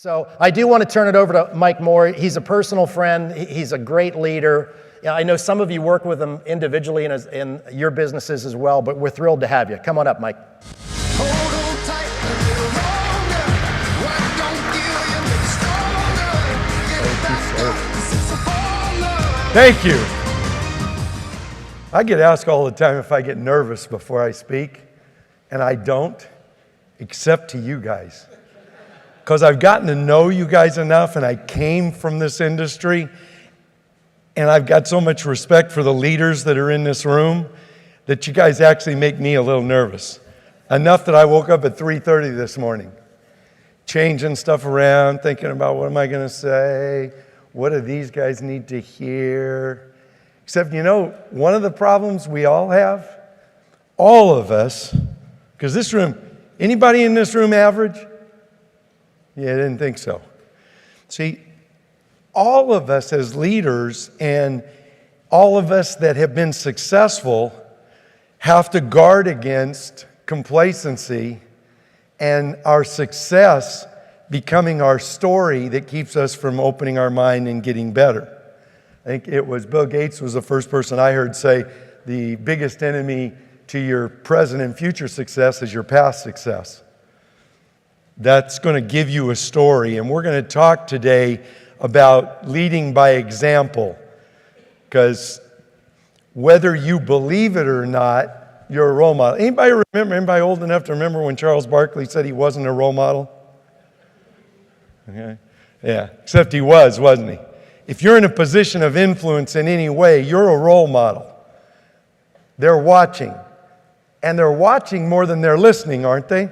So I do want to turn it over to Mike Moore. He's a personal friend. He's a great leader. Yeah, I know some of you work with him individually in your businesses as well, but we're thrilled to have you. Come on up, Mike. Thank you. I get asked all the time if I get nervous before I speak, and I don't, except to you guys. Because I've gotten to know you guys enough, and I came from this industry, and I've got so much respect for the leaders that are in this room that you guys actually make me a little nervous. Enough that I woke up at 3:30 this morning, changing stuff around, thinking about what am I going to say, what do these guys need to hear. Except, one of the problems we all have, all of us, because this room, anybody in this room average? Yeah, I didn't think so. See, all of us as leaders and all of us that have been successful have to guard against complacency and our success becoming our story that keeps us from opening our mind and getting better. I think it was Bill Gates was the first person I heard say the biggest enemy to your present and future success is your past success. That's going to give you a story, and we're going to talk today about leading by example, because whether you believe it or not, you're a role model. Anybody old enough to remember when Charles Barkley said he wasn't a role model? Okay. Yeah, except he was, wasn't he? If you're in a position of influence in any way, you're a role model. They're watching. And they're watching more than they're listening, aren't they?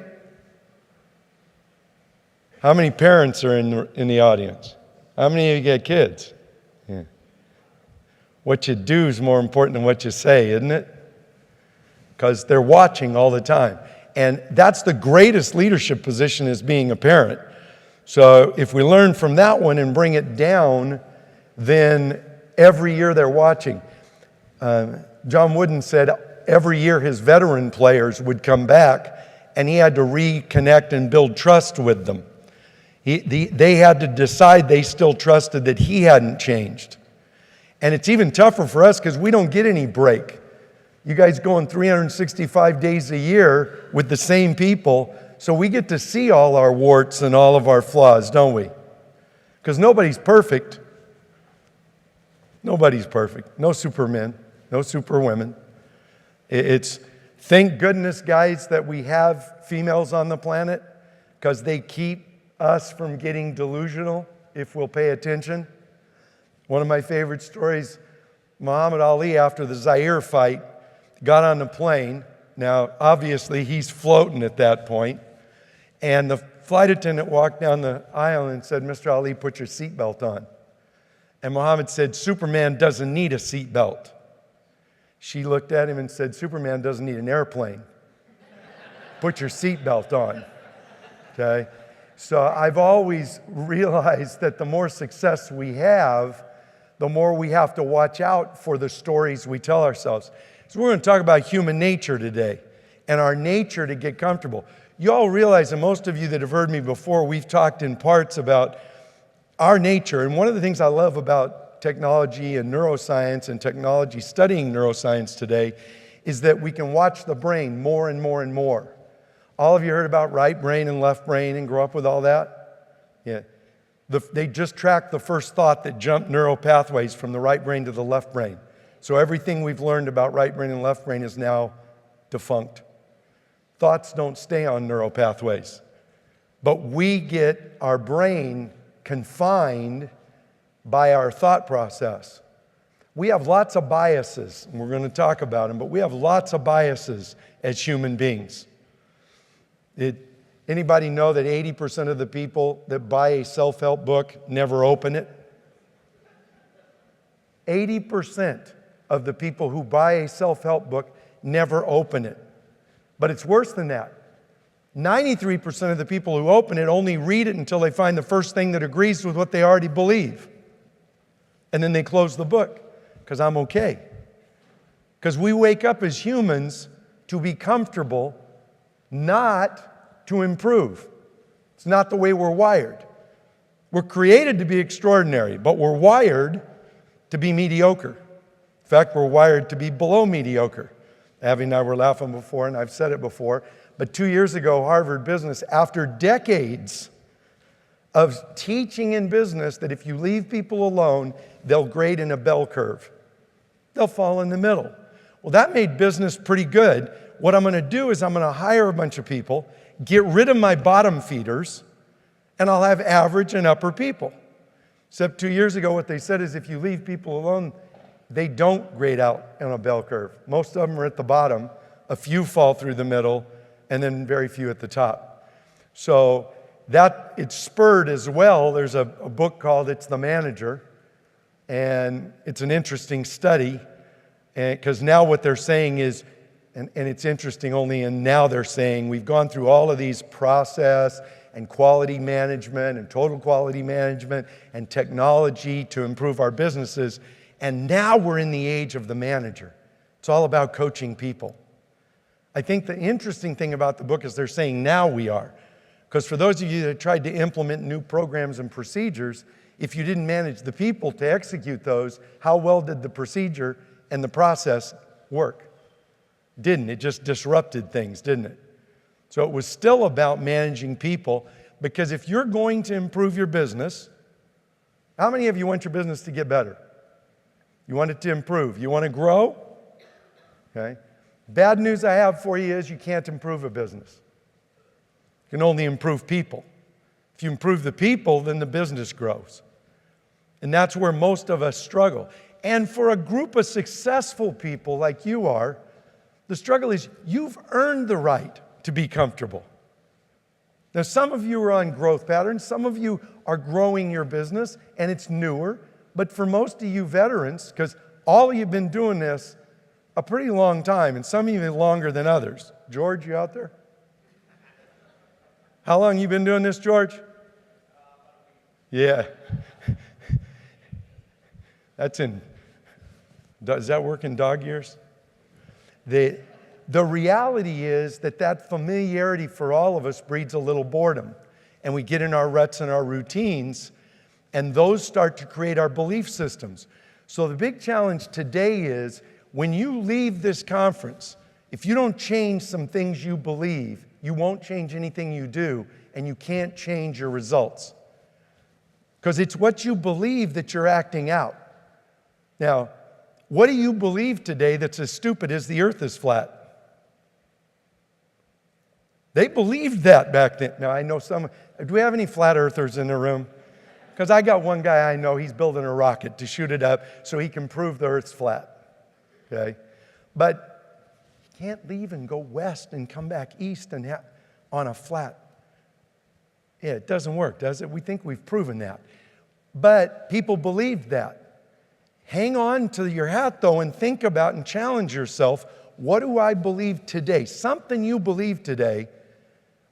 How many parents are in the audience? How many of you got kids? Yeah. What you do is more important than what you say, isn't it? Because they're watching all the time. And that's the greatest leadership position, is being a parent. So if we learn from that one and bring it down, then every year they're watching. John Wooden said every year his veteran players would come back and he had to reconnect and build trust with them. They had to decide they still trusted that he hadn't changed. And it's even tougher for us because we don't get any break. You guys going 365 days a year with the same people, so we get to see all our warts and all of our flaws, don't we? Because nobody's perfect. Nobody's perfect. No supermen, no superwomen. It's thank goodness, guys, that we have females on the planet, because they keep us from getting delusional if we'll pay attention. One of my favorite stories, Muhammad Ali, after the Zaire fight, got on the plane. Now, obviously, he's floating at that point. And the flight attendant walked down the aisle and said, "Mr. Ali, put your seatbelt on." And Muhammad said, "Superman doesn't need a seatbelt." She looked at him and said, "Superman doesn't need an airplane. Put your seatbelt on." Okay? So I've always realized that the more success we have, the more we have to watch out for the stories we tell ourselves. So we're going to talk about human nature today and our nature to get comfortable. You all realize, and most of you that have heard me before, we've talked in parts about our nature. And one of the things I love about technology and neuroscience and technology, studying neuroscience today, is that we can watch the brain more and more and more. All of you heard about right brain and left brain and grew up with all that? Yeah. They just tracked the first thought that jumped neural pathways from the right brain to the left brain. So everything we've learned about right brain and left brain is now defunct. Thoughts don't stay on neural pathways. But we get our brain confined by our thought process. We have lots of biases, and we're going to talk about them, but we have lots of biases as human beings. Anybody know that 80% of the people that buy a self-help book never open it? 80% of the people who buy a self-help book never open it. But it's worse than that. 93% of the people who open it only read it until they find the first thing that agrees with what they already believe. And then they close the book, because I'm okay. Because we wake up as humans to be comfortable, not to improve. It's not the way we're wired. We're created to be extraordinary, but we're wired to be mediocre. In fact, we're wired to be below mediocre. Abby and I were laughing before, and I've said it before, but 2 years ago, Harvard Business, after decades of teaching in business that if you leave people alone, they'll grade in a bell curve. They'll fall in the middle. Well, that made business pretty good. What I'm going to do is I'm going to hire a bunch of people, get rid of my bottom feeders, and I'll have average and upper people. Except 2 years ago, what they said is if you leave people alone, they don't grade out on a bell curve. Most of them are at the bottom, a few fall through the middle, and then very few at the top. So that it's spurred as well. There's a book called It's the Manager, and it's an interesting study, because now what they're saying is, and it's interesting only, and now they're saying we've gone through all of these process and quality management and total quality management and technology to improve our businesses, and now we're in the age of the manager. It's all about coaching people. I think the interesting thing about the book is they're saying now we are. Because for those of you that tried to implement new programs and procedures, if you didn't manage the people to execute those, how well did the procedure and the process work? Didn't. It just disrupted things, didn't it? So it was still about managing people, because if you're going to improve your business, how many of you want your business to get better? You want it to improve. You want to grow? Okay. Bad news I have for you is you can't improve a business. You can only improve people. If you improve the people, then the business grows. And that's where most of us struggle. And for a group of successful people like you are, the struggle is you've earned the right to be comfortable. Now, some of you are on growth patterns. Some of you are growing your business, and it's newer. But for most of you veterans, because all of you have been doing this a pretty long time, and some of you longer than others. George, you out there? How long you been doing this, George? Yeah. Does that work in dog years? The reality is that familiarity for all of us breeds a little boredom. And we get in our ruts and our routines, and those start to create our belief systems. So the big challenge today is when you leave this conference, if you don't change some things you believe, you won't change anything you do, and you can't change your results. Because it's what you believe that you're acting out. Now, what do you believe today that's as stupid as the earth is flat? They believed that back then. Now, I know do we have any flat earthers in the room? Because I got one guy I know, he's building a rocket to shoot it up so he can prove the earth's flat. Okay? But you can't leave and go west and come back east and on a flat. Yeah, it doesn't work, does it? We think we've proven that. But people believed that. Hang on to your hat, though, and think about and challenge yourself. What do I believe today? Something you believe today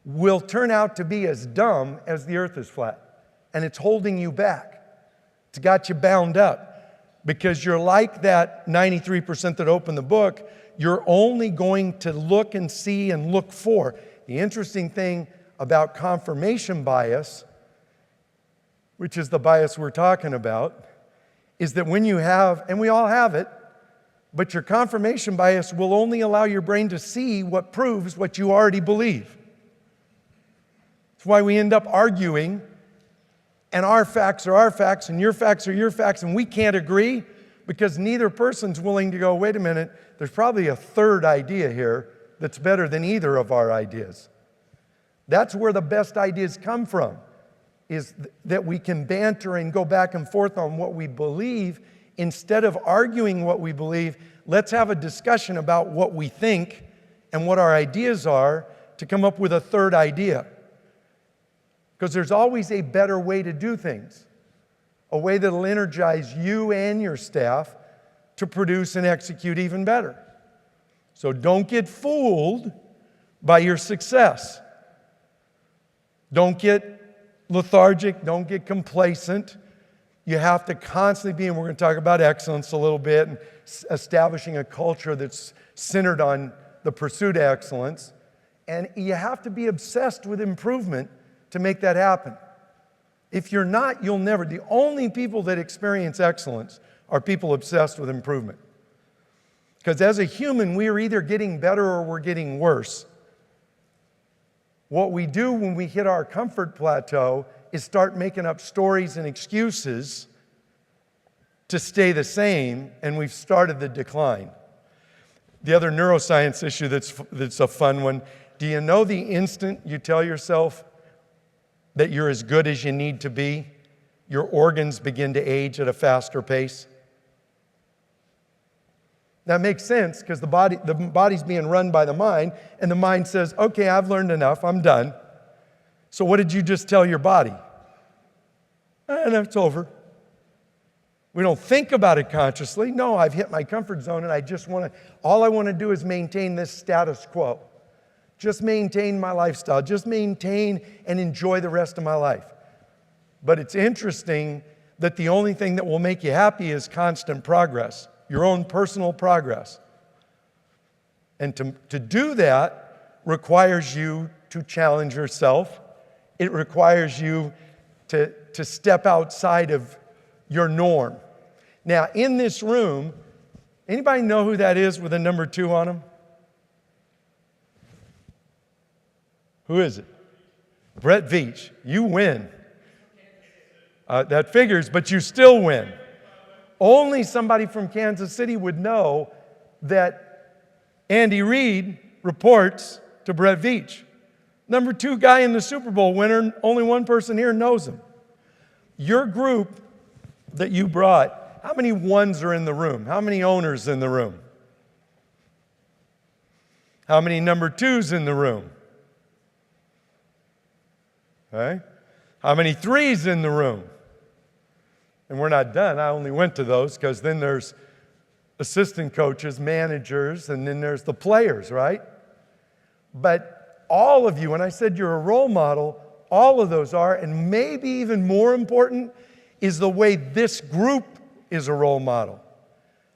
will turn out to be as dumb as the earth is flat. And it's holding you back. It's got you bound up. Because you're like that 93% that opened the book. You're only going to look and see and look for. The interesting thing about confirmation bias, which is the bias we're talking about, is that when you have, and we all have it, but your confirmation bias will only allow your brain to see what proves what you already believe. That's why we end up arguing, and our facts are our facts, and your facts are your facts, and we can't agree because neither person's willing to go, wait a minute, there's probably a third idea here that's better than either of our ideas. That's where the best ideas come from, is that we can banter and go back and forth on what we believe. Instead of arguing what we believe, let's have a discussion about what we think and what our ideas are to come up with a third idea. Because there's always a better way to do things, a way that'll energize you and your staff to produce and execute even better. So don't get fooled by your success. Don't get lethargic. Don't get complacent. You have to constantly be, and we're going to talk about excellence a little bit, and establishing a culture that's centered on the pursuit of excellence. And you have to be obsessed with improvement to make that happen. If you're not, you'll never. The only people that experience excellence are people obsessed with improvement. Because as a human, we are either getting better or we're getting worse. What we do when we hit our comfort plateau is start making up stories and excuses to stay the same, and we've started the decline. The other neuroscience issue that's a fun one, do you know the instant you tell yourself that you're as good as you need to be, your organs begin to age at a faster pace? That makes sense because the body's being run by the mind, and the mind says, okay, I've learned enough, I'm done. So what did you just tell your body? And it's over. We don't think about it consciously. No, I've hit my comfort zone and all I want to do is maintain this status quo. Just maintain my lifestyle. Just maintain and enjoy the rest of my life. But it's interesting that the only thing that will make you happy is constant progress, your own personal progress. And to do that requires you to challenge yourself. It requires you to step outside of your norm. Now, in this room, anybody know who that is with a number 2 on him? Who is it? Brett Veach. You win. That figures, but you still win. Only somebody from Kansas City would know that Andy Reid reports to Brett Veach. Number 2 guy in the Super Bowl winner, only one person here knows him. Your group that you brought, how many ones are in the room? How many owners in the room? How many number 2s in the room? Okay. How many 3s in the room? And we're not done. I only went to those because then there's assistant coaches, managers, and then there's the players, right? But all of you, when I said you're a role model, all of those are, and maybe even more important is the way this group is a role model.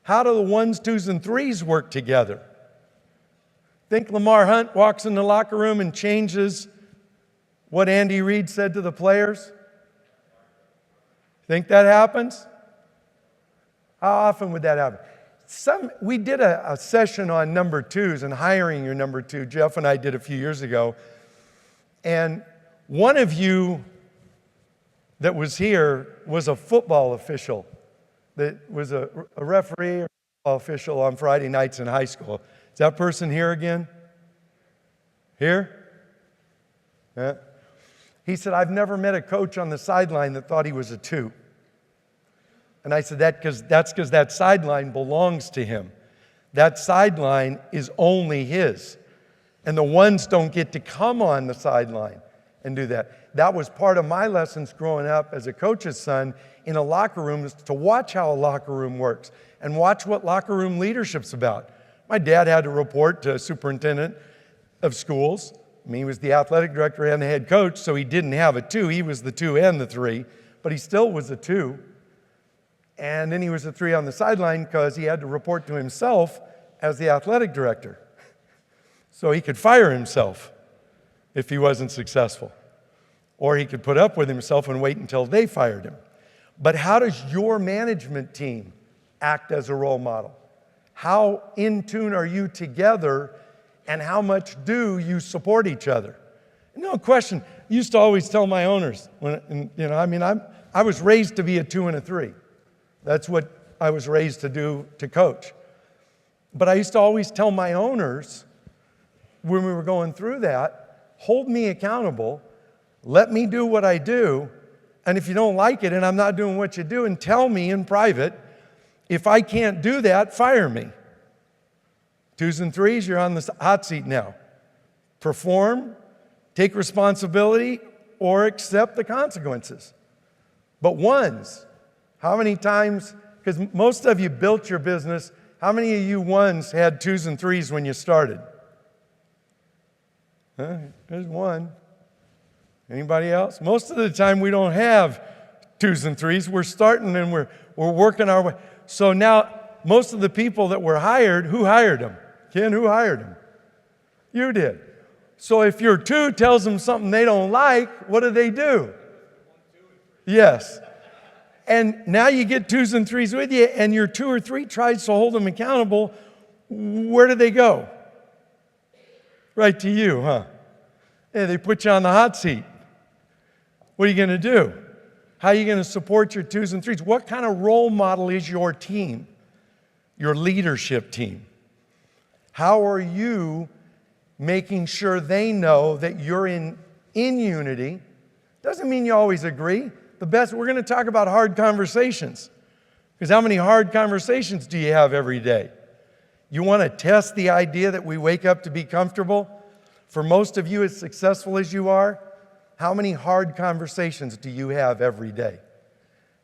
How do the 1s, 2s, and 3s work together? Think Lamar Hunt walks in the locker room and changes what Andy Reid said to the players? Think that happens? How often would that happen? We did a session on number 2s and hiring your number 2. Jeff and I did a few years ago. And one of you that was here was a football official that was a referee or football official on Friday nights in high school. Is that person here again? Here? Yeah. He said, I've never met a coach on the sideline that thought he was a 2. And I said, that's because that sideline belongs to him. That sideline is only his. And the 1s don't get to come on the sideline and do that. That was part of my lessons growing up as a coach's son in a locker room, is to watch how a locker room works and watch what locker room leadership's about. My dad had to report to a superintendent of schools. I mean, he was the athletic director and the head coach, so he didn't have a 2. He was the 2 and the 3, but he still was a 2. And then he was a 3 on the sideline because he had to report to himself as the athletic director. So he could fire himself if he wasn't successful. Or he could put up with himself and wait until they fired him. But how does your management team act as a role model? How in tune are you together, and how much do you support each other? No question. I used to always tell my owners, I was raised to be a 2 and a 3. That's what I was raised to do, to coach. But I used to always tell my owners when we were going through that, hold me accountable, let me do what I do, and if you don't like it and I'm not doing what you do, and tell me in private, if I can't do that, fire me. 2s and 3s, you're on the hot seat now. Perform, take responsibility, or accept the consequences. But 1s, how many times, because most of you built your business, how many of you 1s had 2s and 3s when you started? There's 1. Anybody else? Most of the time we don't have 2s and 3s. We're starting and we're working our way. So now most of the people that were hired, who hired them? Ken, who hired them? You did. So if your 2 tells them something they don't like, what do? Yes. And now you get 2s and 3s with you, and your 2 or 3 tries to hold them accountable. Where do they go? Right to you, huh? Yeah, they put you on the hot seat. What are you going to do? How are you going to support your 2s and 3s? What kind of role model is your team, your leadership team? How are you making sure they know that you're in unity? Doesn't mean you always agree. We're going to talk about hard conversations. Because how many hard conversations do you have every day? You want to test the idea that we wake up to be comfortable? For most of you, as successful as you are, how many hard conversations do you have every day?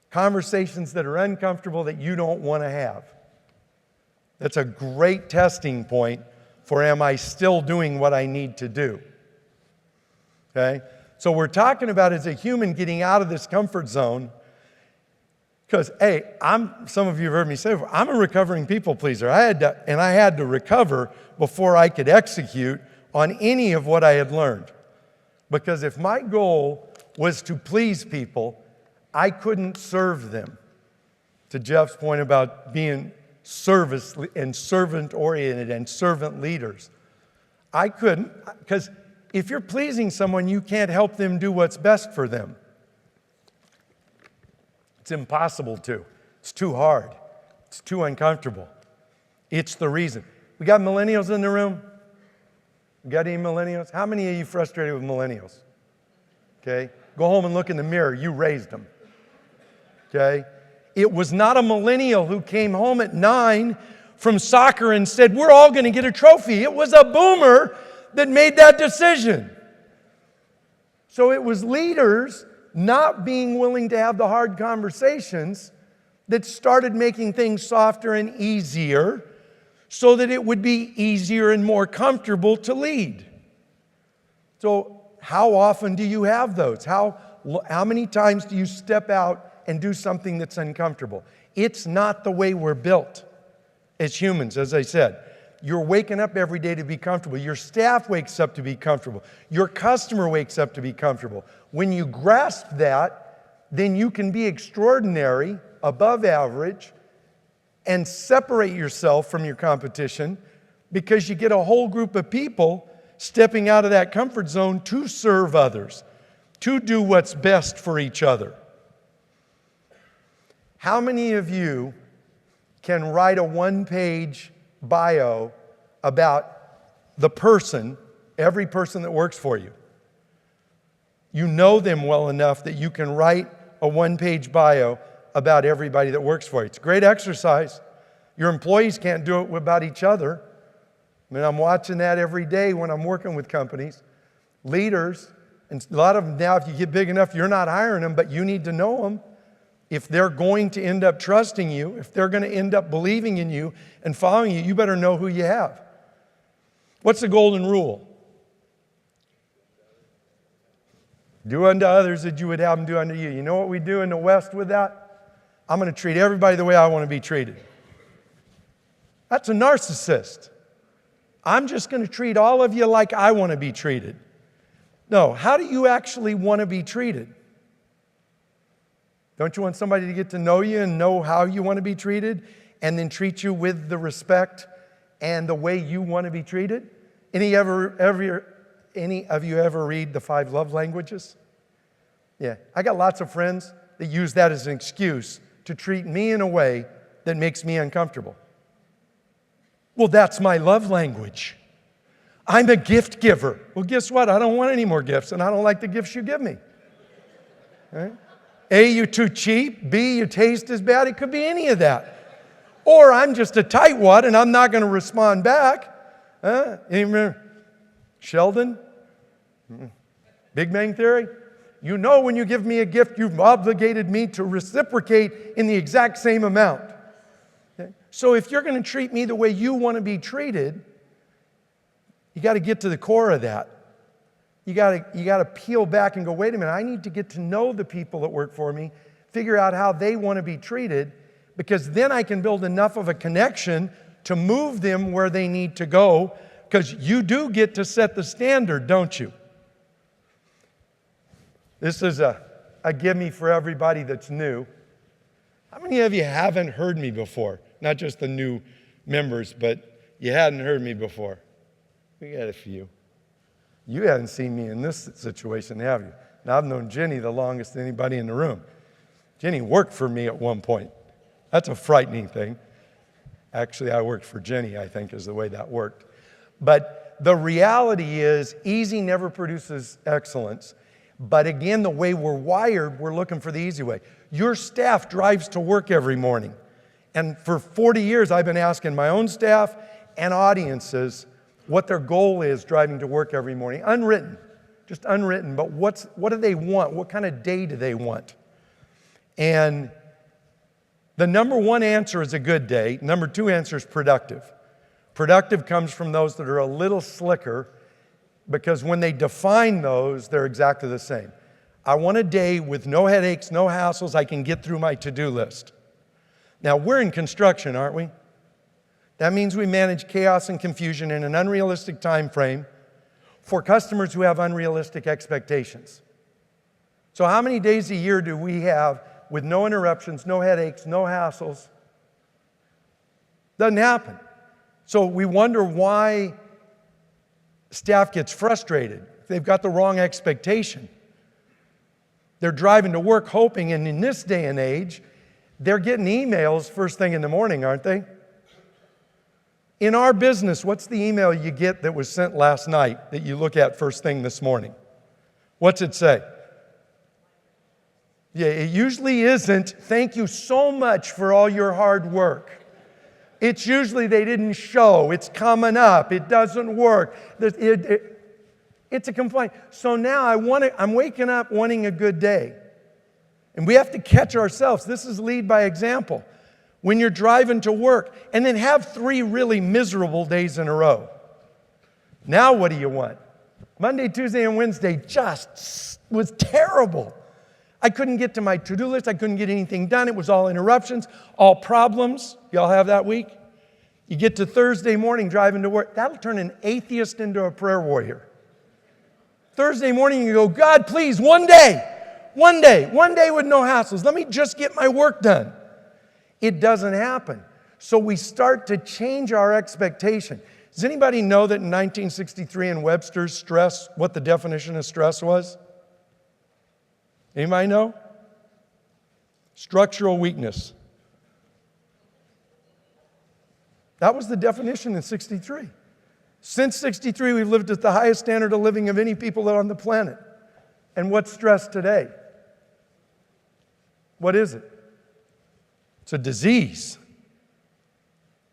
Conversations that are uncomfortable that you don't want to have. That's a great testing point for, am I still doing what I need to do? Okay? So we're talking about, as a human, getting out of this comfort zone. Because, hey, some of you have heard me say before, I'm a recovering people pleaser. I had to recover before I could execute on any of what I had learned. Because if my goal was to please people, I couldn't serve them. To Jeff's point about being service and servant-oriented and servant leaders, I couldn't, because if you're pleasing someone, you can't help them do what's best for them. It's impossible to. It's too hard. It's too uncomfortable. It's the reason. We got millennials in the room? We got any millennials? How many of you frustrated with millennials? Okay? Go home and look in the mirror. You raised them. Okay? It was not a millennial who came home at 9 from soccer and said, we're all going to get a trophy. It was a boomer that made that decision. So it was leaders not being willing to have the hard conversations that started making things softer and easier so that it would be easier and more comfortable to lead. So how often do you have those? How many times do you step out and do something that's uncomfortable? It's not the way we're built as humans, as I said. You're waking up every day to be comfortable. Your staff wakes up to be comfortable. Your customer wakes up to be comfortable. When you grasp that, then you can be extraordinary, above average, and separate yourself from your competition because you get a whole group of people stepping out of that comfort zone to serve others, to do what's best for each other. How many of you can write a one-page bio about the person, every person that works for you? You know them well enough that you can write a one-page bio about everybody that works for you. It's a great exercise. Your employees can't do it about each other. I mean, I'm watching that every day when I'm working with companies. Leaders, and a lot of them now, if you get big enough, you're not hiring them, but you need to know them. If they're going to end up trusting you, if they're going to end up believing in you and following you, you better know who you have. What's the golden rule? Do unto others as you would have them do unto you. You know what we do in the West with that? I'm going to treat everybody the way I want to be treated. That's a narcissist. I'm just going to treat all of you like I want to be treated. No, how do you actually want to be treated? Don't you want somebody to get to know you and know how you want to be treated and then treat you with the respect and the way you want to be treated? Any of you ever read The 5 Love Languages? Yeah, I got lots of friends that use that as an excuse to treat me in a way that makes me uncomfortable. Well, that's my love language. I'm a gift giver. Well, guess what? I don't want any more gifts, and I don't like the gifts you give me. Right? A, you're too cheap. B, your taste is bad. It could be any of that. Or I'm just a tightwad and I'm not going to respond back. You remember Sheldon? Big Bang Theory? You know when you give me a gift, you've obligated me to reciprocate in the exact same amount. Okay? So if you're going to treat me the way you want to be treated, you got to get to the core of that. You got to peel back and go, wait a minute, I need to get to know the people that work for me, figure out how they want to be treated, because then I can build enough of a connection to move them where they need to go, because you do get to set the standard, don't you? This is a a gimme for everybody that's new. How many of you haven't heard me before? Not just the new members, but you hadn't heard me before. We got a few. You haven't seen me in this situation, have you? Now, I've known Jenny the longest of anybody in the room. Jenny worked for me at one point. That's a frightening thing. Actually, I worked for Jenny, I think, is the way that worked. But the reality is, easy never produces excellence. But again, the way we're wired, we're looking for the easy way. Your staff drives to work every morning. And for 40 years, I've been asking my own staff and audiences what their goal is driving to work every morning. Unwritten, just unwritten. But what do they want? What kind of day do they want? And the number one answer is a good day. Number two answer is productive. Productive comes from those that are a little slicker, because when they define those, they're exactly the same. I want a day with no headaches, no hassles. I can get through my to-do list. Now, we're in construction, aren't we? That means we manage chaos and confusion in an unrealistic time frame for customers who have unrealistic expectations. So how many days a year do we have with no interruptions, no headaches, no hassles? Doesn't happen. So we wonder why staff gets frustrated. They've got the wrong expectation. They're driving to work hoping, and in this day and age, they're getting emails first thing in the morning, aren't they? In our business, what's the email you get that was sent last night that you look at first thing this morning? What's it say? Yeah, it usually isn't, "Thank you so much for all your hard work." It's usually, "They didn't show, it's coming up, it doesn't work." It's a complaint. So now I'm waking up wanting a good day. And we have to catch ourselves. This is lead by example. When you're driving to work, and then have 3 really miserable days in a row. Now what do you want? Monday, Tuesday, and Wednesday just was terrible. I couldn't get to my to-do list. I couldn't get anything done. It was all interruptions, all problems. Y'all have that week? You get to Thursday morning driving to work. That'll turn an atheist into a prayer warrior. Thursday morning you go, "God, please, one day with no hassles. Let me just get my work done." It doesn't happen. So we start to change our expectation. Does anybody know that in 1963 in Webster's stress, what the definition of stress was? Anybody know? Structural weakness. That was the definition in 63. Since 63, we've lived at the highest standard of living of any people on the planet. And what's stress today? What is it? It's a disease.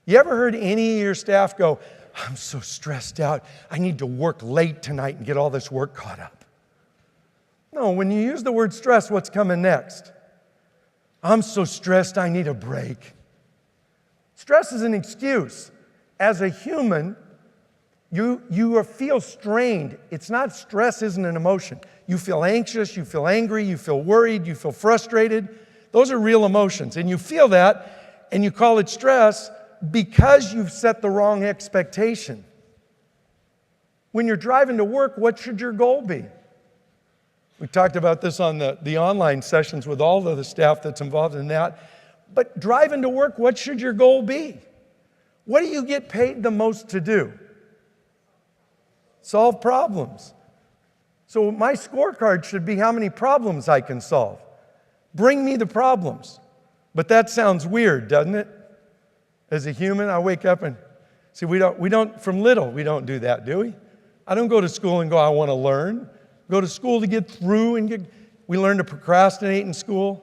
You ever heard any of your staff go, "I'm so stressed out, I need to work late tonight and get all this work caught up"? No, when you use the word stress, what's coming next? "I'm so stressed, I need a break." Stress is an excuse. As a human, you feel strained. It's not, stress isn't an emotion. You feel anxious, you feel angry, you feel worried, you feel frustrated. Those are real emotions. And you feel that, and you call it stress because you've set the wrong expectation. When you're driving to work, what should your goal be? We talked about this on the online sessions with all of the staff that's involved in that. But driving to work, what should your goal be? What do you get paid the most to do? Solve problems. So my scorecard should be how many problems I can solve. Bring me the problems. But that sounds weird, doesn't it? As a human, I wake up and see, we don't from little, we don't do that, do we? I don't go to school and go, "I want to learn." Go to school to get through, and we learn to procrastinate in school.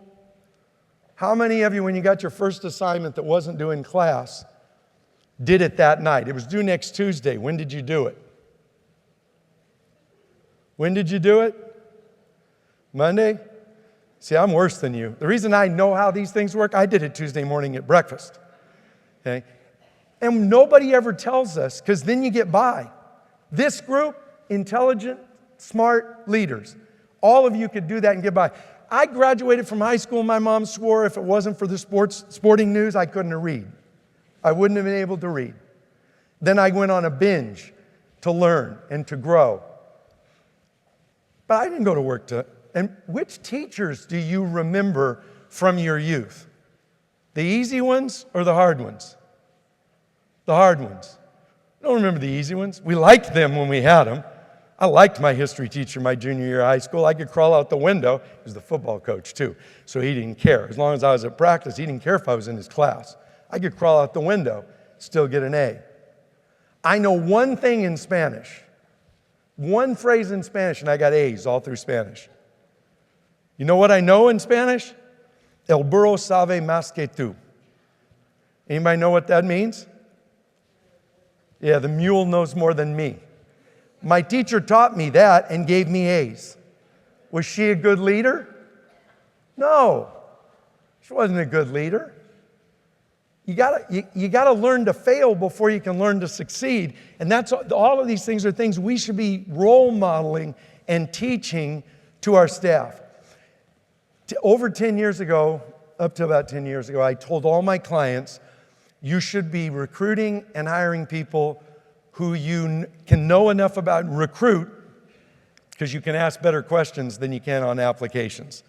How many of you, when you got your first assignment that wasn't due in class, did it that night? It was due next Tuesday. When did you do it? When did you do it? Monday? See, I'm worse than you. The reason I know how these things work, I did it Tuesday morning at breakfast. Okay? And nobody ever tells us, because then you get by. This group, intelligent, smart leaders, all of you could do that and get by. I graduated from high school. My mom swore if it wasn't for the sporting news, I couldn't read. I wouldn't have been able to read. Then I went on a binge to learn and to grow. But I didn't go to work to And which teachers do you remember from your youth? The easy ones or the hard ones? The hard ones. I don't remember the easy ones. We liked them when we had them. I liked my history teacher my junior year of high school. I could crawl out the window. He was the football coach too, so he didn't care. As long as I was at practice, he didn't care if I was in his class. I could crawl out the window, still get an A. I know one thing in Spanish, one phrase in Spanish, and I got A's all through Spanish. You know what I know in Spanish? El burro sabe más que tú. Anybody know what that means? Yeah, the mule knows more than me. My teacher taught me that and gave me A's. Was she a good leader? No, she wasn't a good leader. You gotta learn to fail before you can learn to succeed. And that's all of these things are things we should be role modeling and teaching to our staff. Over 10 years ago, up to about 10 years ago, I told all my clients, you should be recruiting and hiring people who you can know enough about and recruit, because you can ask better questions than you can on applications.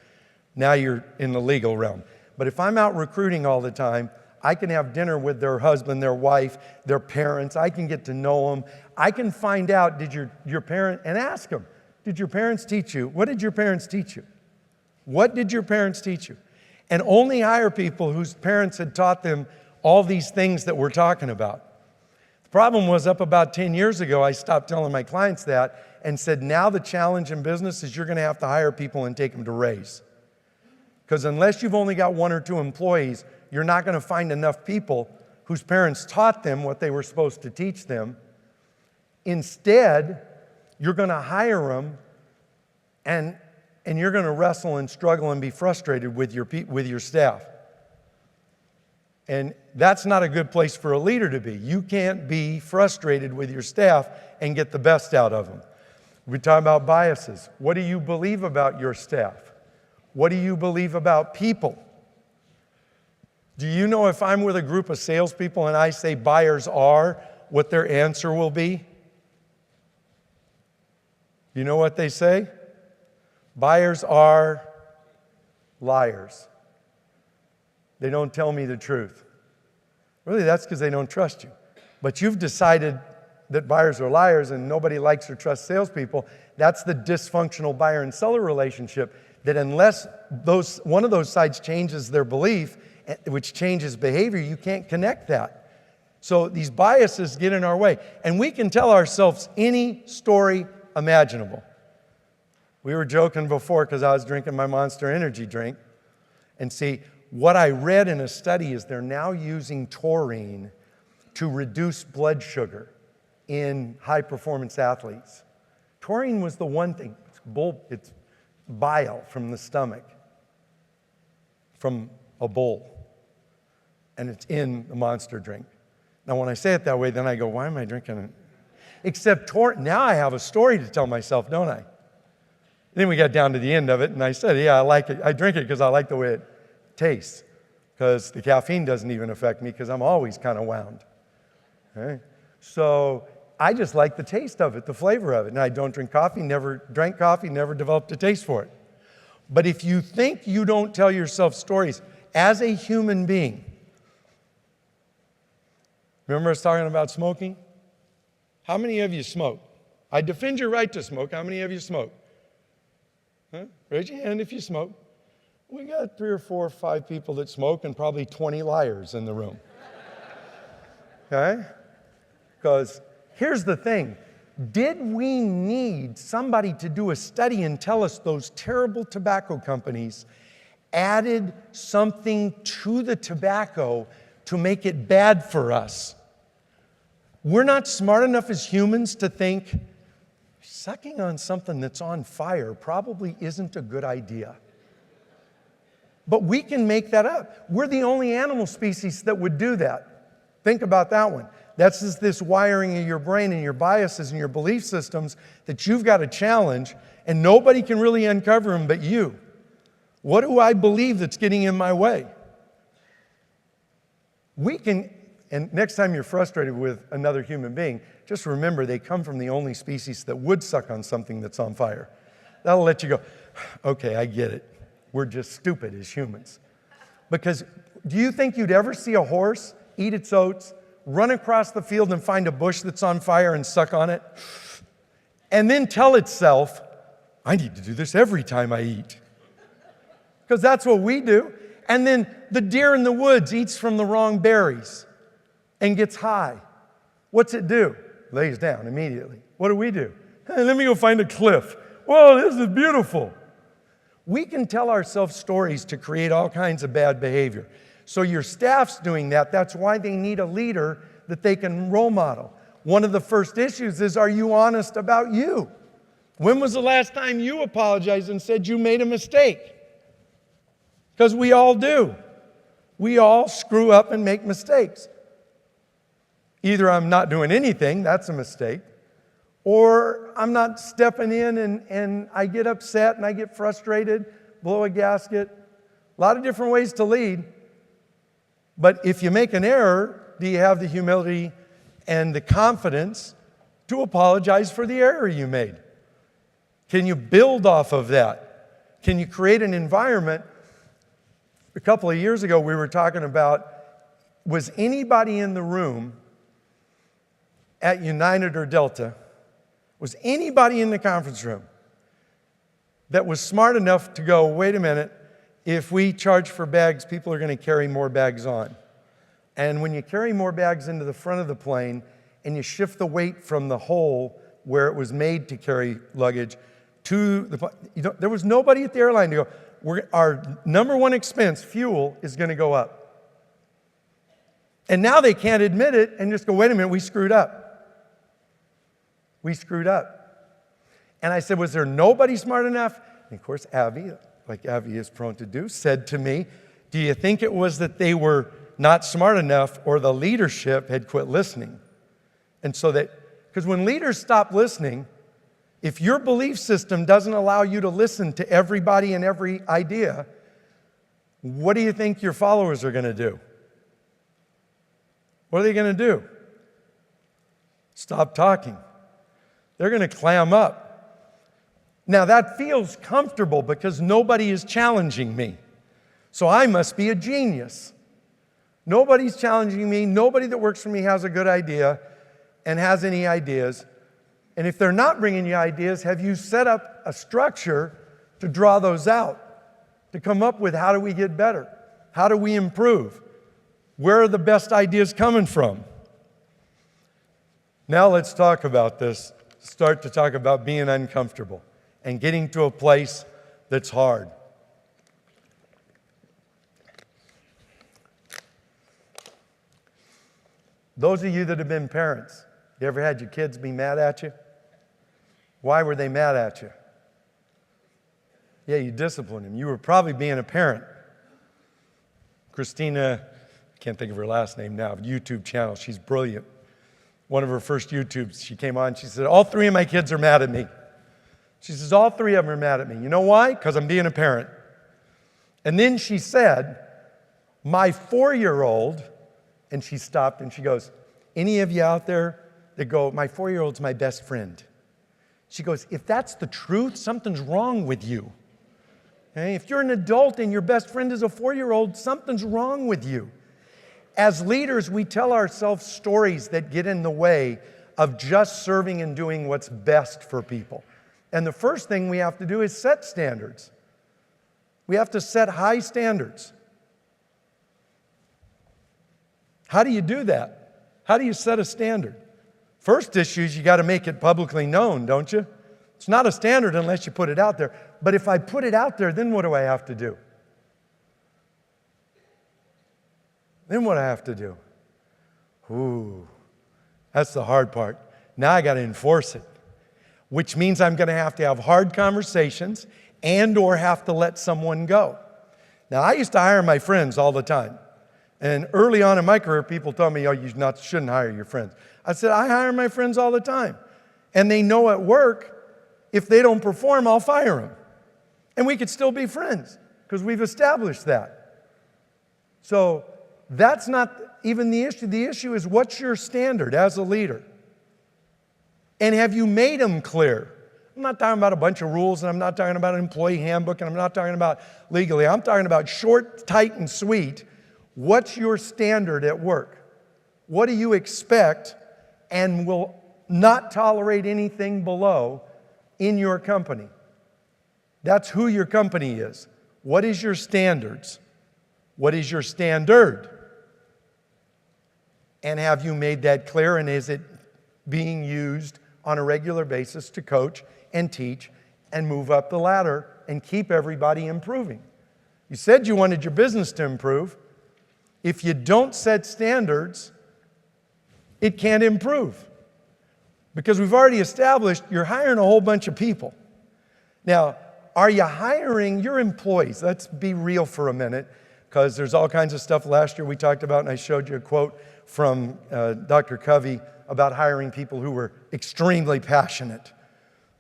Now you're in the legal realm. But if I'm out recruiting all the time, I can have dinner with their husband, their wife, their parents. I can get to know them. I can find out, did your parent, and ask them, did your parents teach you? What did your parents teach you? What did your parents teach you? And only hire people whose parents had taught them all these things that we're talking about. The problem was, up about 10 years ago, I stopped telling my clients that and said, now the challenge in business is you're going to have to hire people and take them to raise. Because unless you've only got 1 or 2 employees, you're not going to find enough people whose parents taught them what they were supposed to teach them. Instead, you're going to hire them and you're going to wrestle and struggle and be frustrated with your staff. And that's not a good place for a leader to be. You can't be frustrated with your staff and get the best out of them. We talk about biases. What do you believe about your staff? What do you believe about people? Do you know if I'm with a group of salespeople and I say buyers are, what their answer will be? You know what they say? Buyers are liars. They don't tell me the truth. Really, that's because they don't trust you. But you've decided that buyers are liars and nobody likes or trusts salespeople. That's the dysfunctional buyer and seller relationship, that unless one of those sides changes their belief, which changes behavior, you can't connect that. So these biases get in our way. And we can tell ourselves any story imaginable. We were joking before because I was drinking my Monster Energy drink. And see, what I read in a study is they're now using taurine to reduce blood sugar in high-performance athletes. Taurine was the one thing. It's bile from the stomach, from a bull. And it's in the Monster drink. Now, when I say it that way, then I go, why am I drinking it? Except now I have a story to tell myself, don't I? Then we got down to the end of it, and I said, yeah, I like it. I drink it because I like the way it tastes, because the caffeine doesn't even affect me because I'm always kind of wound. Okay? So I just like the taste of it, the flavor of it. And I don't drink coffee, never drank coffee, never developed a taste for it. But if you think you don't tell yourself stories as a human being, remember us talking about smoking? How many of you smoke? I defend your right to smoke. How many of you smoke? Huh? Raise your hand if you smoke. We got 3 or 4 or 5 people that smoke and probably 20 liars in the room. Okay? Because here's the thing. Did we need somebody to do a study and tell us those terrible tobacco companies added something to the tobacco to make it bad for us? We're not smart enough as humans to think sucking on something that's on fire probably isn't a good idea. But we can make that up. We're the only animal species that would do that. Think about that one. That's just this wiring of your brain and your biases and your belief systems that you've got to challenge, and nobody can really uncover them but you. What do I believe that's getting in my way? We can, and next time you're frustrated with another human being, just remember they come from the only species that would suck on something that's on fire. That'll let you go. Okay, I get it. We're just stupid as humans. Because do you think you'd ever see a horse eat its oats, run across the field and find a bush that's on fire and suck on it, and then tell itself, I need to do this every time I eat? Because that's what we do. And then the deer in the woods eats from the wrong berries and gets high. What's it do? Lays down immediately. What do we do? Hey, let me go find a cliff. Whoa, this is beautiful. We can tell ourselves stories to create all kinds of bad behavior. So your staff's doing that. That's why they need a leader that they can role model. One of the first issues is, are you honest about you? When was the last time you apologized and said you made a mistake? Because we all do. We all screw up and make mistakes. Either I'm not doing anything, that's a mistake, or I'm not stepping in and I get upset and I get frustrated, blow a gasket. A lot of different ways to lead. But if you make an error, do you have the humility and the confidence to apologize for the error you made? Can you build off of that? Can you create an environment? A couple of years ago, we were talking about, was anybody in the room at United or Delta, was anybody in the conference room that was smart enough to go, wait a minute, if we charge for bags, people are going to carry more bags on. And when you carry more bags into the front of the plane and you shift the weight from the hole where it was made to carry luggage to the plane, there was nobody at the airline to go, our number one expense, fuel, is going to go up. And now they can't admit it and just go, wait a minute, we screwed up. We screwed up. And I said, was there nobody smart enough? And of course, Abby, like Abby is prone to do, said to me, do you think it was that they were not smart enough or the leadership had quit listening? And so that, because when leaders stop listening, if your belief system doesn't allow you to listen to everybody and every idea, what do you think your followers are going to do? What are they going to do? Stop talking. They're going to clam up. Now that feels comfortable because nobody is challenging me. So I must be a genius. Nobody's challenging me. Nobody that works for me has a good idea and has any ideas. And if they're not bringing you ideas, have you set up a structure to draw those out? To come up with, how do we get better? How do we improve? Where are the best ideas coming from? Now let's talk about this. Start to talk about being uncomfortable and getting to a place that's hard. Those of you that have been parents, you ever had your kids be mad at you? Why were they mad at you? Yeah, you disciplined them. You were probably being a parent. Christina, I can't think of her last name now, YouTube channel, she's brilliant. One of her first YouTubes, she came on, she said, all three of my kids are mad at me. She says, all three of them are mad at me. You know why? Because I'm being a parent. And then she said, my 4-year-old, and she stopped and she goes, any of you out there that go, my 4-year-old's my best friend? She goes, if that's the truth, something's wrong with you. Okay? If you're an adult and your best friend is a 4-year-old, something's wrong with you. As leaders, we tell ourselves stories that get in the way of just serving and doing what's best for people. And the first thing we have to do is set standards. We have to set high standards. How do you do that? How do you set a standard? First issue is you got to make it publicly known, don't you? It's not a standard unless you put it out there. But if I put it out there, then what do I have to do? Then what do I have to do? Ooh, that's the hard part. Now I got to enforce it, which means I'm going to have hard conversations and or have to let someone go. Now, I used to hire my friends all the time. And early on in my career, people told me, oh, you shouldn't hire your friends. I said, I hire my friends all the time. And they know at work, if they don't perform, I'll fire them. And we could still be friends because we've established that. So that's not even the issue. The issue is, what's your standard as a leader? And have you made them clear? I'm not talking about a bunch of rules, and I'm not talking about an employee handbook, and I'm not talking about legally. I'm talking about short, tight, and sweet. What's your standard at work? What do you expect and will not tolerate anything below in your company? That's who your company is. What is your standards? What is your standard? And have you made that clear? And is it being used on a regular basis to coach and teach and move up the ladder and keep everybody improving? You said you wanted your business to improve. If you don't set standards, it can't improve. Because we've already established you're hiring a whole bunch of people. Now, are you hiring your employees? Let's be real for a minute, because there's all kinds of stuff last year we talked about, and I showed you a quote from Dr. Covey about hiring people who were extremely passionate,